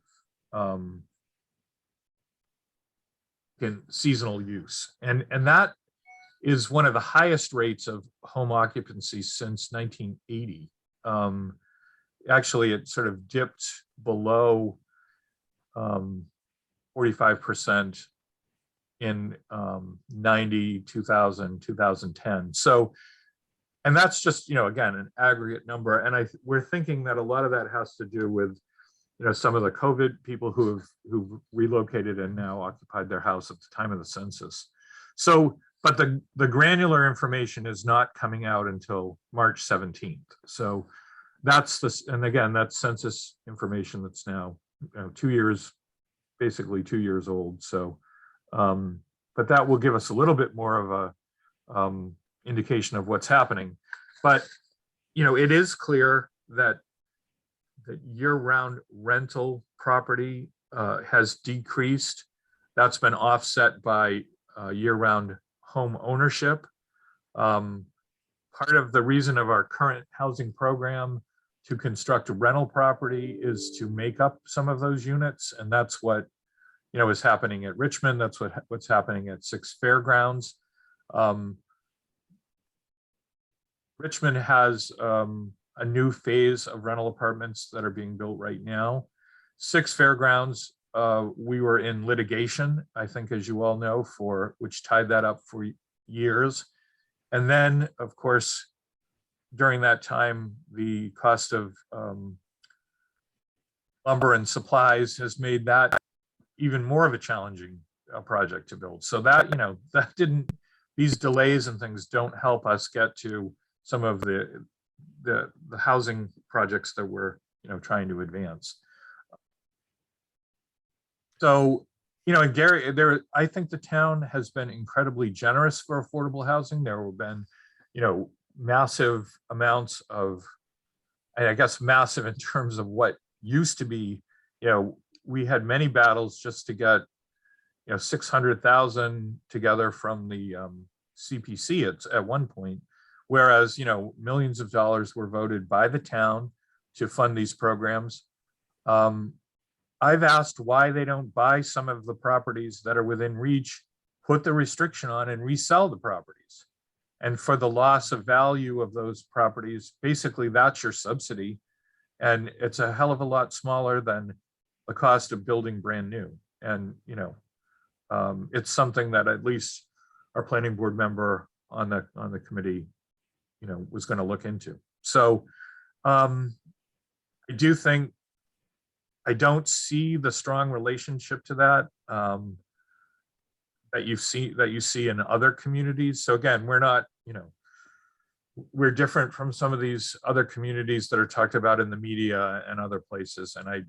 in seasonal use. And that is one of the highest rates of home occupancy since 1980. Actually, it sort of dipped below 45% in 90, 2000, 2010. So, and that's just, again, an aggregate number. And we're thinking that a lot of that has to do with, some of the COVID people who've relocated and now occupied their house at the time of the census. So, but the granular information is not coming out until March 17th. So that's and again, that's census information that's now 2 years, basically 2 years old. So, but that will give us a little bit more of a indication of what's happening. But, it is clear that year-round rental property has decreased. That's been offset by year-round home ownership. Part of the reason of our current housing program to construct rental property is to make up some of those units. And that's what, is happening at Richmond. That's what's happening at Six Fairgrounds. Richmond has a new phase of rental apartments that are being built right now. Six Fairgrounds, we were in litigation, I think, as you all know, which tied that up for years. And then, of course, during that time, the cost of lumber and supplies has made that even more of a challenging project to build. So that, these delays and things don't help us get to some of the housing projects that we're, trying to advance. So, and Gary, I think the town has been incredibly generous for affordable housing. There have been, massive amounts of, and I guess massive in terms of what used to be, we had many battles just to get, 600,000 together from the CPC at one point, whereas, millions of dollars were voted by the town to fund these programs. I've asked why they don't buy some of the properties that are within reach, put the restriction on and resell the properties. And for the loss of value of those properties, basically that's your subsidy. And it's a hell of a lot smaller than the cost of building brand new. And, it's something that at least our planning board member on the committee, was going to look into. So I do think, I don't see the strong relationship to that that you see in other communities. So again, we're not, we're different from some of these other communities that are talked about in the media and other places. And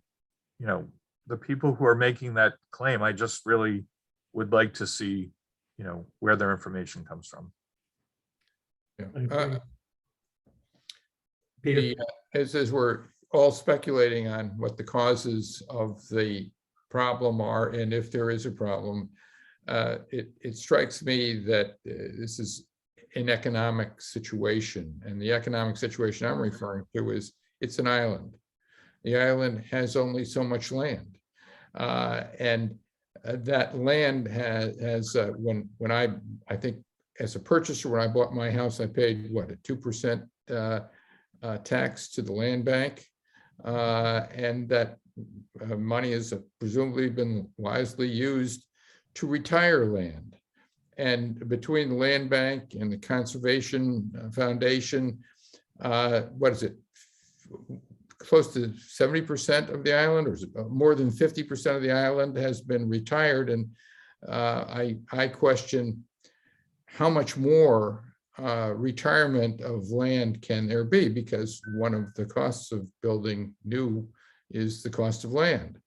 the people who are making that claim, I just really would like to see, where their information comes from. Yeah. Peter? As we're all speculating on what the causes of the problem are, and if there is a problem. It strikes me that this is an economic situation, and the economic situation I'm referring to is it's an island. The island has only so much land, and that land has when I think as a purchaser, when I bought my house, I paid what, a 2% tax to the land bank, and that money has presumably been wisely used to retire land. And between the land bank and the conservation foundation, what is it? Close to 70% of the island, or is it more than 50% of the island has been retired. And I question how much more retirement of land can there be, because one of the costs of building new is the cost of land.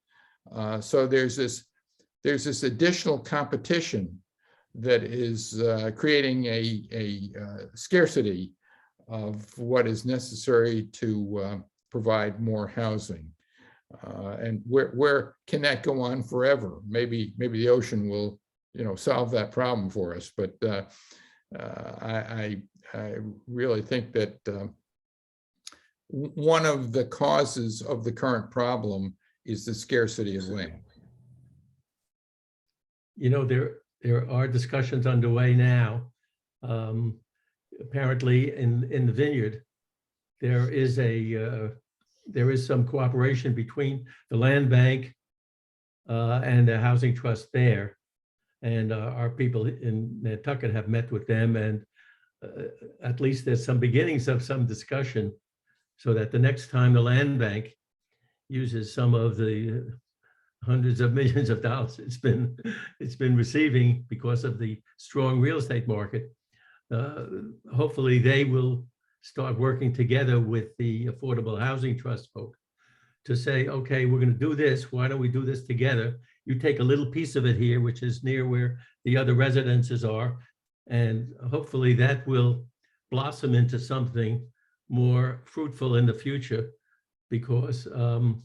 So there's this additional competition that is creating a scarcity of what is necessary to provide more housing. And where can that go on forever? Maybe the ocean will, solve that problem for us. But I really think that one of the causes of the current is the scarcity of land. There are discussions underway now. Apparently in the vineyard, there is some cooperation between the land bank and the housing trust there. And our people in Nantucket have met with them, and at least there's some beginnings of some discussion, so that the next time the land bank uses some of the hundreds of millions of dollars it's been receiving because of the strong real estate market, hopefully they will start working together with the Affordable Housing Trust folk to say, okay, we're going to do this. Why don't we do this together? You take a little piece of it here, which is near where the other residences are, and hopefully that will blossom into something more fruitful in the future, because the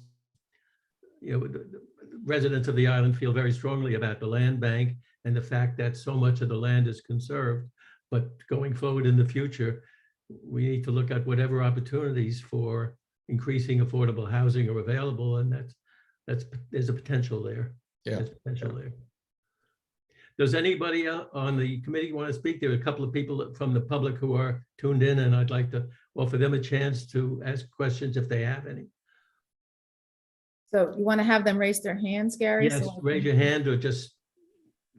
residents of the island feel very strongly about the land bank and the fact that so much of the land is conserved. But going forward in the future, we need to look at whatever opportunities for increasing affordable housing are available, and there's a potential there. Yeah. There's potential there. Does anybody on the committee want to speak? There are a couple of people from the public who are tuned in, and I'd like to offer them a chance to ask questions if they have any. So you want to have them raise their hands, Gary? Yes, raise your hand or just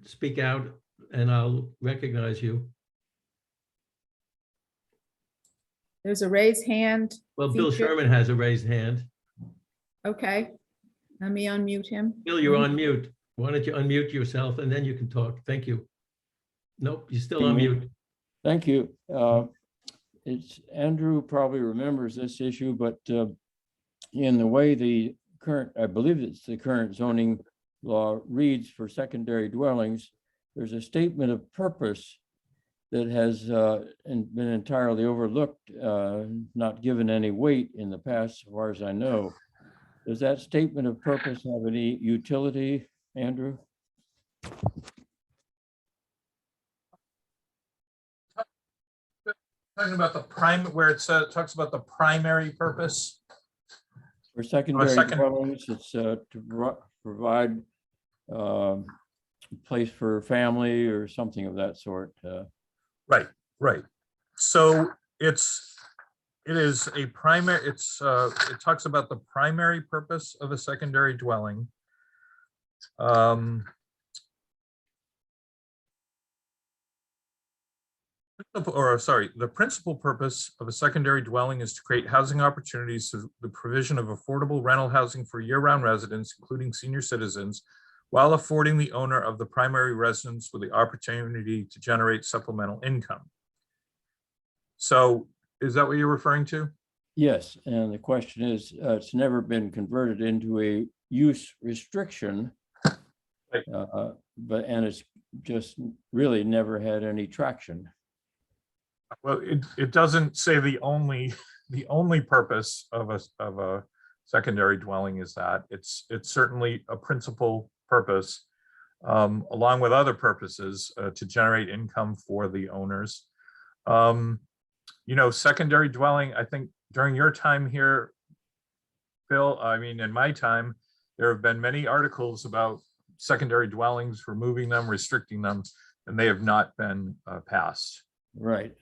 speak out and I'll recognize you. There's a raised hand. Well, Bill feature. Sherman has a raised hand. Okay, let me unmute him. Bill, you're on mute. Why don't you unmute yourself and then you can talk. Thank you. Nope, you're still on mute. Thank you. It's Andrew probably remembers this issue, but in the way the current, I believe it's the current zoning law reads for secondary dwellings, there's a statement of purpose that has been entirely overlooked, not given any weight in the past, as far as I know. Does that statement of purpose have any utility, Andrew? Talking about the where it says, talks about the primary purpose. For secondary dwellings, it's to provide a place for family or something of that sort. Right. So it is a primary, it talks about the primary purpose of a secondary dwelling. The principal purpose of a secondary dwelling is to create housing opportunities through the provision of affordable rental housing for year-round residents, including senior citizens, while affording the owner of the primary residence with the opportunity to generate supplemental income. So is that what you're referring to? Yes, and the question is, it's never been converted into a use restriction, Right. and it's just really never had any traction. Well, it doesn't say the only purpose of a secondary dwelling is that. It's certainly a principal purpose, along with other purposes, to generate income for the owners. You know, secondary dwelling, I think during your time here, Phil, I mean, in my time, there have been many articles about secondary dwellings, removing them, restricting them, and they have not been passed. Right.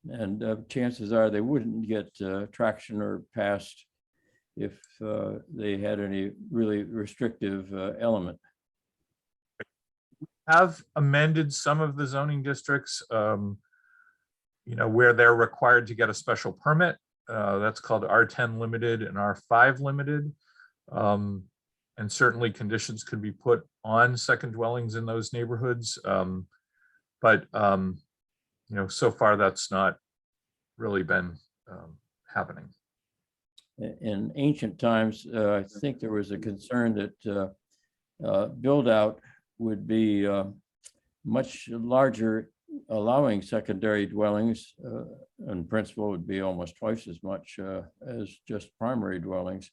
And chances are they wouldn't get traction or passed if they had any really restrictive element. Have amended some of the zoning districts, you know, where they're required to get a special permit. That's called R10 limited and R5 limited. And certainly conditions could be put on second dwellings in those neighborhoods. But you know, so far that's not really been happening. In ancient times, I think there was a concern that build out would be much larger, allowing secondary dwellings in principle would be almost twice as much as just primary dwellings.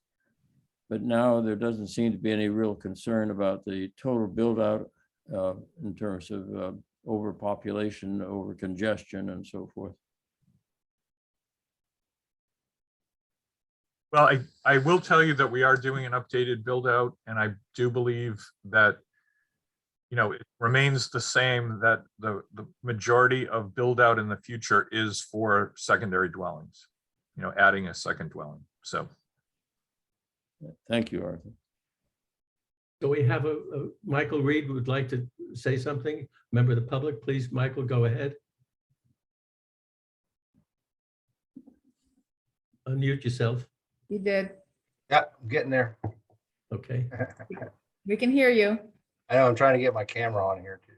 But now there doesn't seem to be any real concern about the total build out in terms of overpopulation, over congestion, and so forth. Well, I will tell you that we are doing an updated build out, and I do believe that, you know, it remains the same, that the majority of build out in the future is for secondary dwellings, you know, adding a second dwelling. So. Thank you, Arthur. So we have a Michael Reed would like to say something. Member of the public, please, Michael, go ahead. Unmute yourself. You did. Yeah, I'm getting there. Okay. We can hear you. I know I'm trying to get my camera on here too.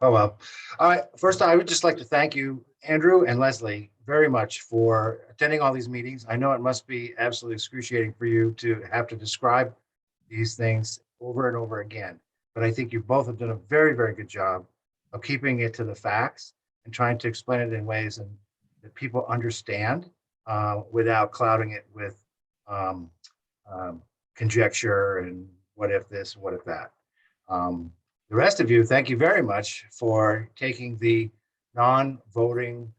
Oh, well. All right. First, I would just like to thank you, Andrew and Leslie, very much for attending all these meetings. I know it must be absolutely excruciating for you to have to describe these things over and over again. But I think you both have done a very, very good job of keeping it to the facts and trying to explain it in ways that people understand without clouding it with conjecture and what if this, what if that. The rest of you, thank you very much for taking the non-voting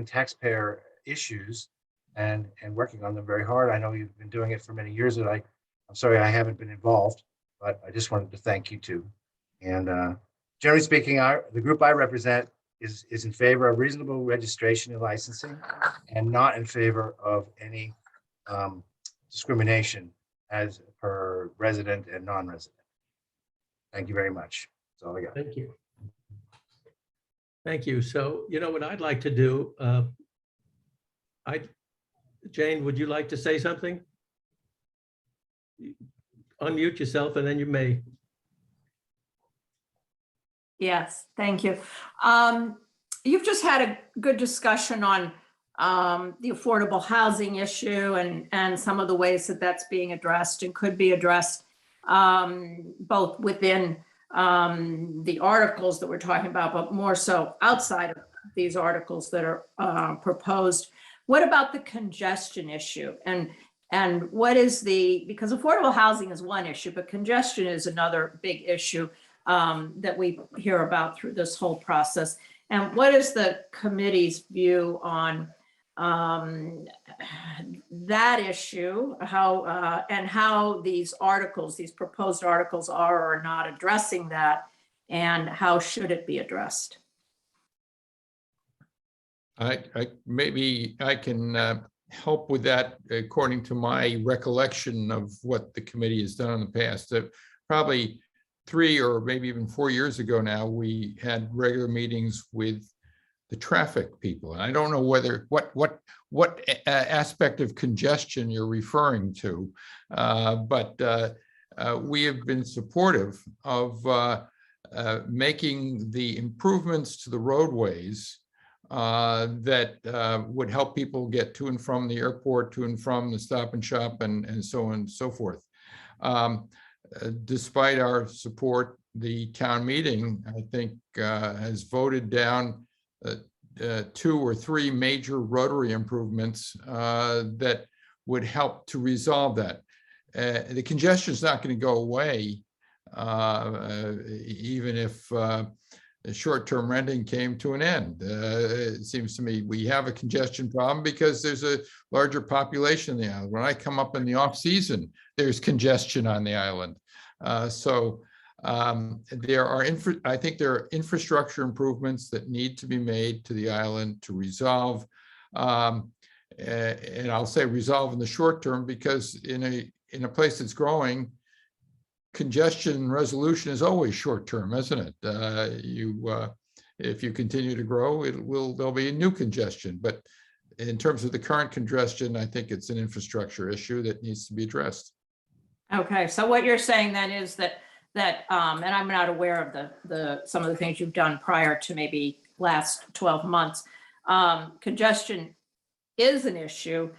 taxpayer issues and working on them very hard. I know you've been doing it for many years, and I'm sorry I haven't been involved, but I just wanted to thank you too. And generally speaking, the group I represent is in favor of reasonable registration and licensing, and not in favor of any discrimination as per resident and non-resident. Thank you very much. That's all I got. Thank you. Thank you. So, you know what I'd like to do? Jane, would you like to say something? Unmute yourself and then you may. Yes, thank you. You've just had a good discussion on the affordable housing issue and some of the ways that that's being addressed and could be addressed both within the articles that we're talking about, but more so outside of these articles that are proposed. What about the congestion issue? And what is because affordable housing is one issue, but congestion is another big issue that we hear about through this whole process. And what is the committee's view on that issue, how these articles, these proposed articles are or are not addressing that, and how should it be addressed? Maybe I can help with that according to my recollection of what the committee has done in the past. Probably 3 or maybe even 4 years ago now, we had regular meetings with the traffic people. And I don't know whether what aspect of congestion you're referring to, but we have been supportive of making the improvements to the roadways that would help people get to and from the airport, to and from the Stop and Shop, and so on and so forth. Despite our support, the town meeting, I think, has voted down 2 or 3 major rotary improvements that would help to resolve that. The congestion is not going to go away, even if the short-term renting came to an end. It seems to me we have a congestion problem because there's a larger population on the island. When I come up in the off-season, there's congestion on the island. There are, I think there are infrastructure improvements that need to be made to the island to resolve. And I'll say resolve in the short term, because in a place that's growing, congestion resolution is always short term, isn't it? If you continue to grow, there'll be new congestion. But in terms of the current congestion, I think it's an infrastructure issue that needs to be addressed. Okay, so what you're saying then is that and I'm not aware of the some of the things you've done prior to maybe last 12 months. Congestion is an issue.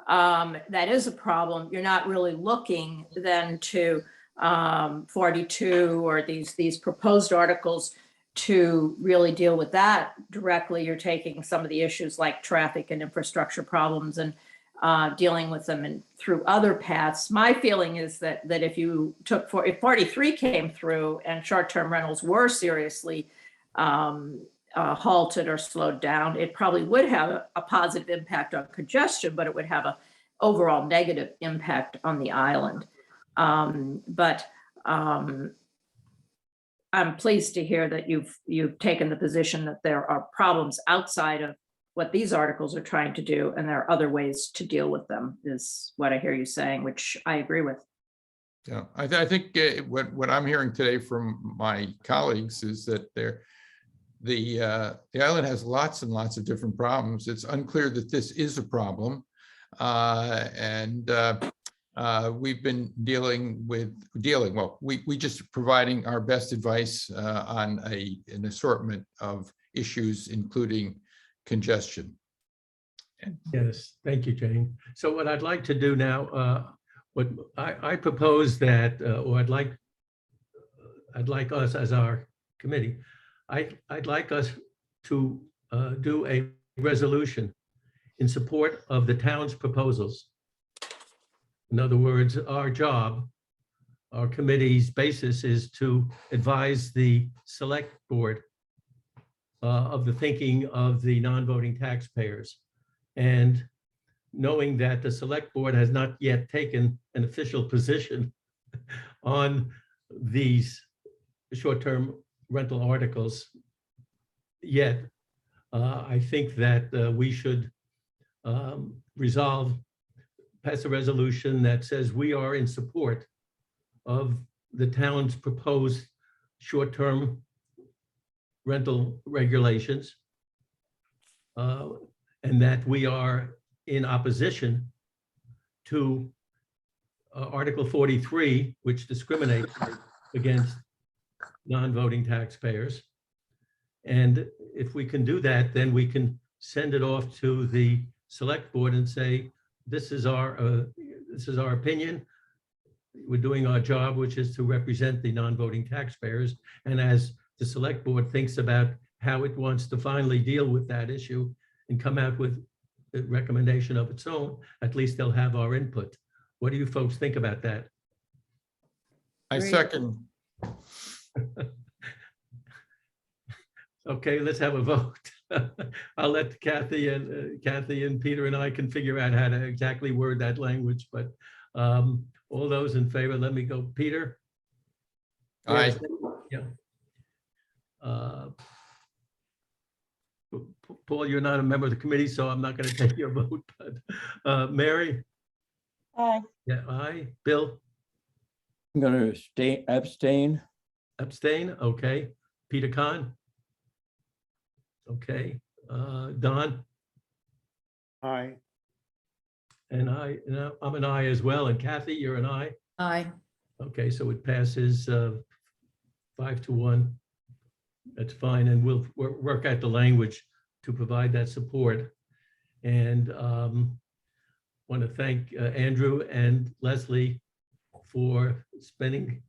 That is a problem. You're not really looking then to 42 or these proposed articles to really deal with that directly. You're taking some of the issues like traffic and infrastructure problems and dealing with them through other paths. My feeling is that if you took if 43 came through and short-term rentals were seriously halted or slowed down, it probably would have a positive impact on congestion, but it would have a overall negative impact on the island. But I'm pleased to hear that you've taken the position that there are problems outside of what these articles are trying to do, and there are other ways to deal with them, is what I hear you saying, which I agree with. Yeah, I think what I'm hearing today from my colleagues is that the island has lots and lots of different problems. It's unclear that this is a problem, and we've been we just providing our best advice on an assortment of issues, including congestion. Yes, thank you, Jane. So what I'd like to do now, what I propose that, or I'd like us as our committee, I'd like us to do a resolution in support of the town's proposals. In other words, our job, our committee's basis is to advise the select board of the thinking of the non-voting taxpayers. And knowing that the select board has not yet taken an official position on these short-term rental articles yet, I think that we should pass a resolution that says we are in support of the town's proposed short-term rental regulations, and that we are in opposition to Article 43, which discriminates against non-voting taxpayers. And if we can do that, then we can send it off to the select board and say, this is our opinion. We're doing our job, which is to represent the non-voting taxpayers. And as the select board thinks about how it wants to finally deal with that issue and come out with a recommendation of its own, at least they'll have our input. What do you folks think about that? I Great. second. Okay, let's have a vote. I'll let Kathy and Peter and I can figure out how to exactly word that language, but all those in favor, let me go. Peter? Aye. Yeah. Paul, you're not a member of the committee, so I'm not going to take your vote, but Mary? Aye. Yeah, aye. Bill? I'm going to abstain. Abstain, okay. Peter Kahn? Okay. Don? Aye. And I'm an aye as well. And Kathy, you're an aye? Aye. Okay, so it passes 5-1. That's fine, and we'll work out the language to provide that support. And want to thank Andrew and Leslie for spending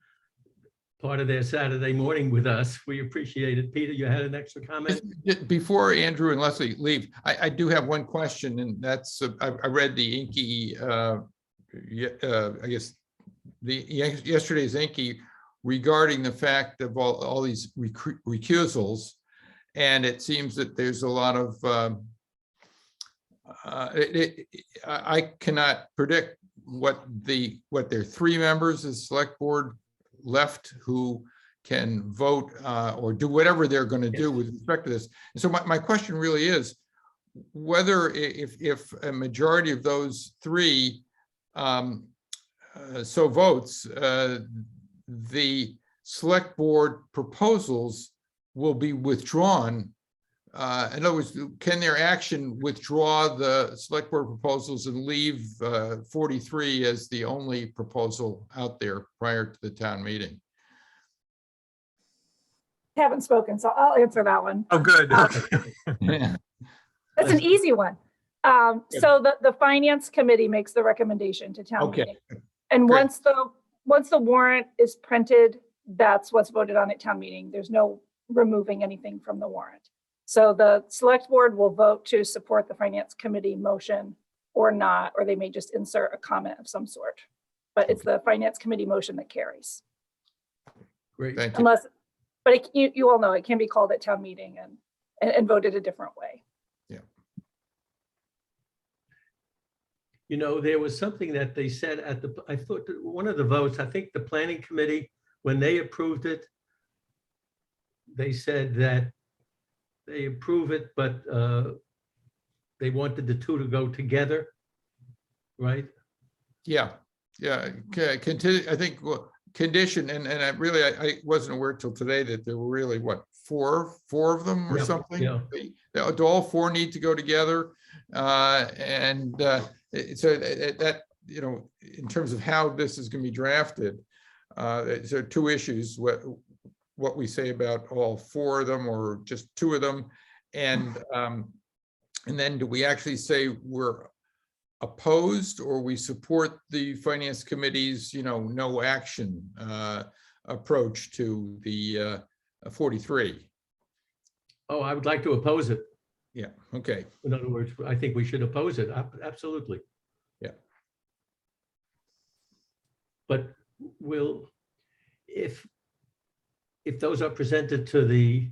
part of their Saturday morning with us. We appreciate it. Peter, you had an extra comment? Before Andrew and Leslie leave, I do have one question, and that's, I read the Inky, I guess, yesterday's Inky regarding the fact of all these recusals. And it seems that there's a lot of, I cannot predict what their 3 members of the select board left who can vote or do whatever they're going to do with respect to this. And so my question really is whether if a majority of those 3 so votes, the select board proposals will be withdrawn. In other words, can their action withdraw the select board proposals and leave 43 as the only proposal out there prior to the town meeting? Haven't spoken, so I'll answer that one. Oh, good. It's an easy one. So the finance committee makes the recommendation to town Okay. meeting. And Great. once the warrant is printed, that's what's voted on at town meeting. There's no removing anything from the warrant. So the select board will vote to support the finance committee motion or not, or they may just insert a comment of some sort. But it's the finance committee motion that carries. Great. Thank you. Unless, but you all know it can be called at town meeting and voted a different way. You know, there was something that they said at I thought that one of the votes, I think the planning committee, when they approved it, they said that they approve it, but they wanted the 2 to go together, right? Yeah. Continue. I think condition, and I wasn't aware till today that there were really four of them or Yeah, something. yeah. Do all 4 need to go together? So that, you know, in terms of how this is going to be drafted, there are 2 issues: what we say about all 4 of them or just 2 of them, and then do we actually say we're opposed or we support the finance committee's, you know, no action approach to the 43? Oh, I would like to oppose it. Yeah. Okay. In other words, I think we should oppose it. Absolutely. Yeah. But if those are presented to the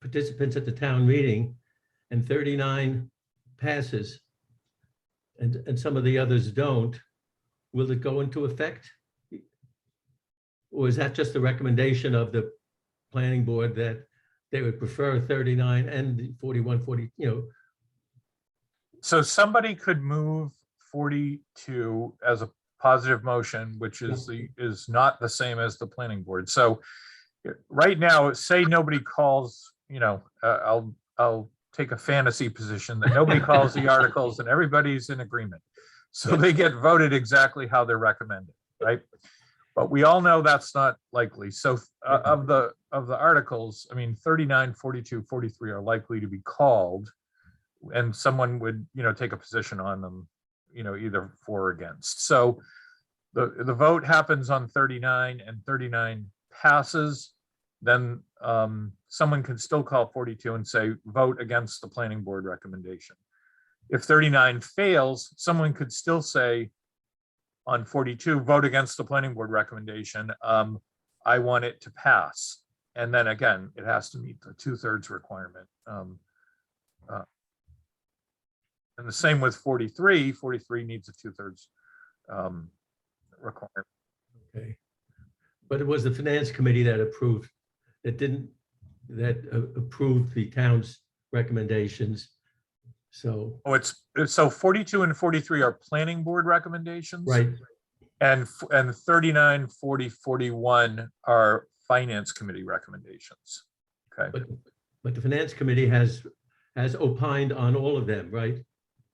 participants at the town meeting and 39 passes and some of the others don't, will it go into effect? Or is that just the recommendation of the planning board that they would prefer 39 and 41, 40, you know? So somebody could move 42 as a positive motion, which is not the same as the planning board. So right now, say nobody calls, you know, I'll take a fantasy position that nobody calls the articles and everybody's in agreement. So they get voted exactly how they're recommended, right? But we all know that's not likely. So of the articles, I mean, 39, 42, 43 are likely to be called, and someone would, you know, take a position on them, you know, either for or against. So the vote happens on 39 and 39 passes, then someone can still call 42 and say, vote against the planning board recommendation. If 39 fails, someone could still say on 42, vote against the planning board recommendation. I want it to pass. And then again, it has to meet the 2/3 requirement. And the same with 43. 43 needs a 2/3 requirement. Okay. But it was the finance committee that approved, approved the town's recommendations. So, Oh, so 42 and 43 are planning board recommendations. right, And 39, 40, 41 are finance committee recommendations. Okay. but the finance committee has opined on all of them, right?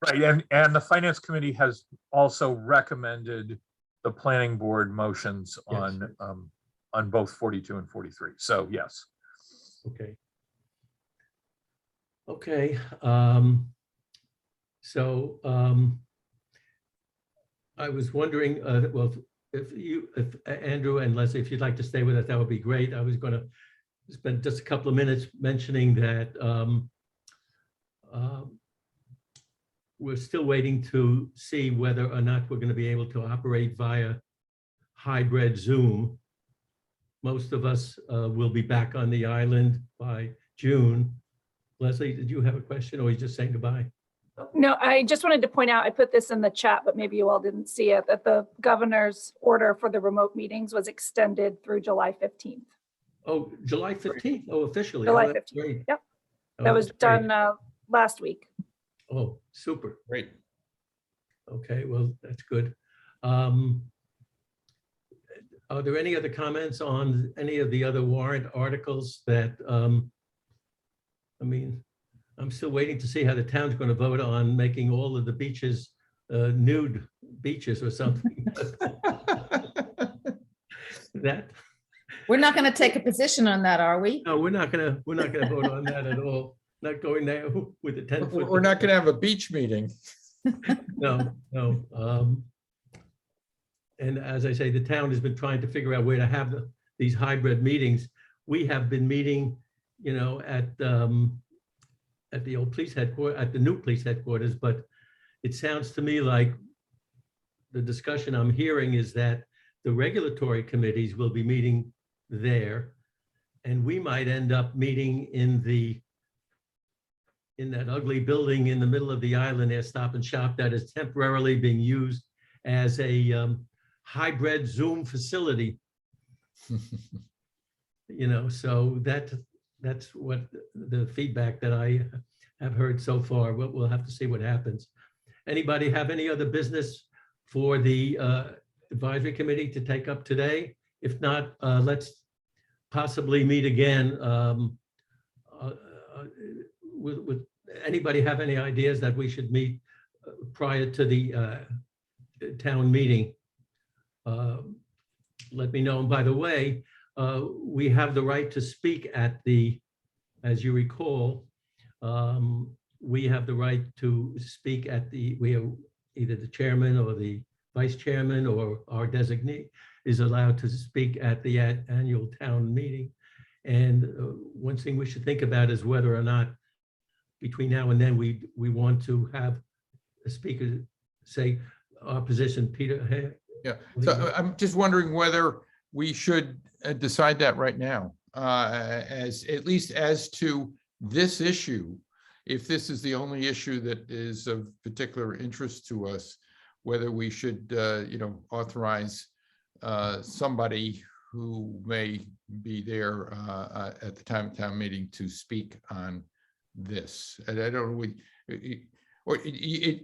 Right, and the finance committee has also recommended the planning board motions Yes. on both 42 and 43. So yes. Okay. Okay. So I was wondering, well, if Andrew and Leslie, if you'd like to stay with us, that would be great. I was going to spend just a couple of minutes mentioning that we're still waiting to see whether or not we're going to be able to operate via hybrid Zoom. Most of us will be back on the island by June. Leslie, did you have a question, or are you just saying goodbye? No, I just wanted to point out, I put this in the chat, but maybe you all didn't see it, that the governor's order for the remote meetings was extended through July 15th. Oh, July 15th. Oh, officially. July Oh, that's 15th. great. Yep. Oh, That was that's great. done last week. Oh, super. Great. Okay, well, that's good. Are there any other comments on any of the other warrant articles that, I mean, I'm still waiting to see how the town's going to vote on making all of the beaches nude beaches or something. That, We're not going to take a position on that, are we? no, we're not gonna vote on that at all. Not going there with the 10-foot. We're not going to have a beach meeting. No, no. And as I say, the town has been trying to figure out where to have these hybrid meetings. We have been meeting, you know, at the old police headquarters, at the new police headquarters, but it sounds to me like the discussion I'm hearing is that the regulatory committees will be meeting there, and we might end up meeting in that ugly building in the middle of the island there, Stop and Shop, that is temporarily being used as a hybrid Zoom facility. You know, so that's what the feedback that I have heard so far. We'll have to see what happens. Anybody have any other business for the advisory committee to take up today? If not, let's possibly meet again. With anybody have any ideas that we should meet prior to the town meeting? Let me know. And by the way, we have the right to speak at the, as you recall, we have the right to speak at the, we have either the chairman or the vice chairman or our designee is allowed to speak at the annual town meeting. And one thing we should think about is whether or not between now and then we want to have a speaker say our position. Peter, hey, Yeah, so I'm just wondering whether we should decide that right now, as at least as to this issue. If this is the only issue that is of particular interest to us, whether we should, you know, authorize somebody who may be there at the time of town meeting to speak on this. And I don't know,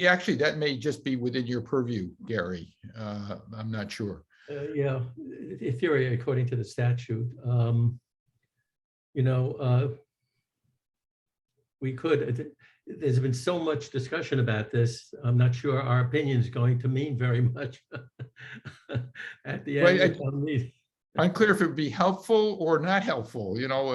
actually, that may just be within your purview, Gary. I'm not sure. yeah, in theory, according to the statute, you know, we could. There's been so much discussion about this. I'm not sure our opinion is going to mean very much at the end of the meeting. Unclear if it would be helpful or not helpful, you know.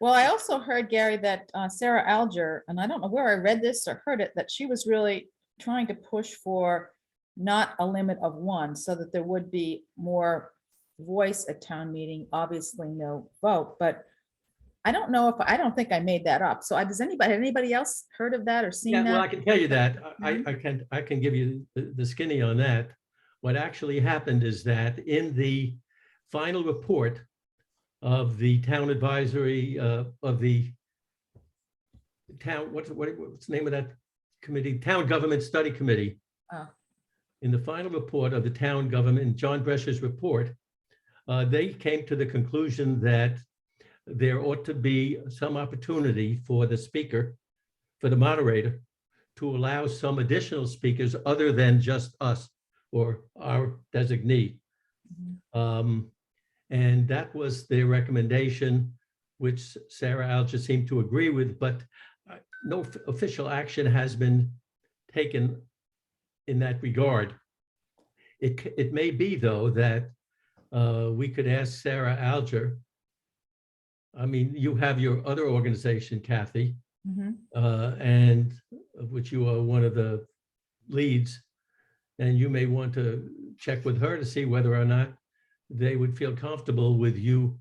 Well, I also heard, Gary, that Sarah Alger, and I don't know where I read this or heard it, that she was really trying to push for not a limit of one, so that there would be more voice at town meeting, obviously no vote, but I don't know if, I don't think I made that up. So does anybody else heard of that or seen Yeah, that? well, I can tell you that. I can give you the skinny on that. What actually happened is that in the final report of the town advisory of the town, what's the name of that committee? Town Government Study Committee. Oh. In the final report of the town government, John Brescher's report, they came to the conclusion that there ought to be some opportunity for the speaker, for the moderator, to allow some additional speakers other than just us or our designee. And that was their recommendation, which Sarah Alger seemed to agree with, but no official action has been taken in that regard. It may be, though, that we could ask Sarah Alger. I mean, you have your other organization, Kathy, Mhm. and of which you are one of the leads. And you may want to check with her to see whether or not they would feel comfortable with you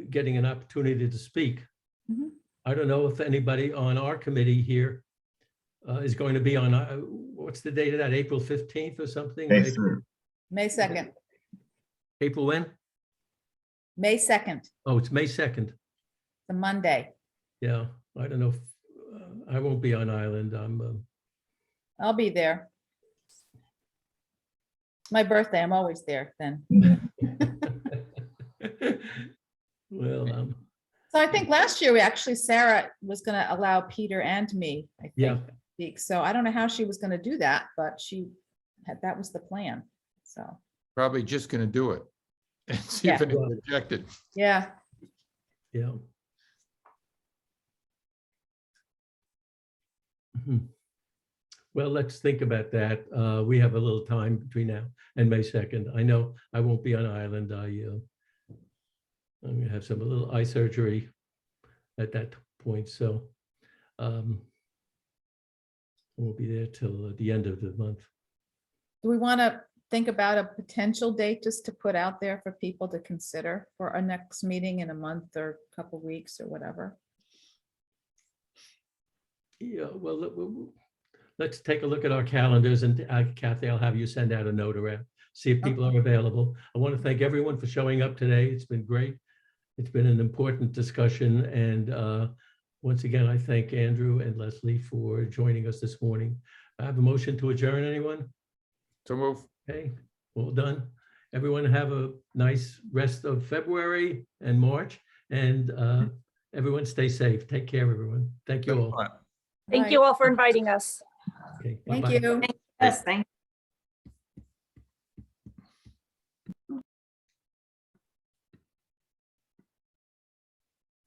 getting an opportunity to speak. Mhm. I don't know if anybody on our committee here is going to be on, what's the date of that, April 15th or something? May 3rd. May 2nd, April when? May 2nd, Oh, it's May 2nd. the Monday. Yeah, I don't know if, I won't be on island. I'm, I'll be there. My birthday, I'm always there then. well, So I think last year, we actually, Sarah was gonna allow Peter and me, I Yeah. think, speak. So I don't know how she was gonna do that, but that was the plan. So, Probably just gonna do it. And see if Yeah. it is rejected. yeah, yeah. Mhm. Well, let's think about that. We have a little time between now and May 2nd. I know I won't be on island. I'm gonna have some little eye surgery at that point, so I won't be there till the end of the month. do we want to think about a potential date just to put out there for people to consider for our next meeting in a month or a couple weeks or whatever? Yeah, well, let's take a look at our calendars, and Kathy, I'll have you send out a note around, see if people are available. I want to thank everyone for showing up today. It's been great. It's been an important discussion, and once again, I thank Andrew and Leslie for joining us this morning. I have a motion to adjourn, anyone? So move. Okay, well done. Everyone have a nice rest of February and March, and everyone stay safe. Take care, everyone. Thank you all. Thank you all for inviting us. Okay, Thank bye-bye. you. Yes, thank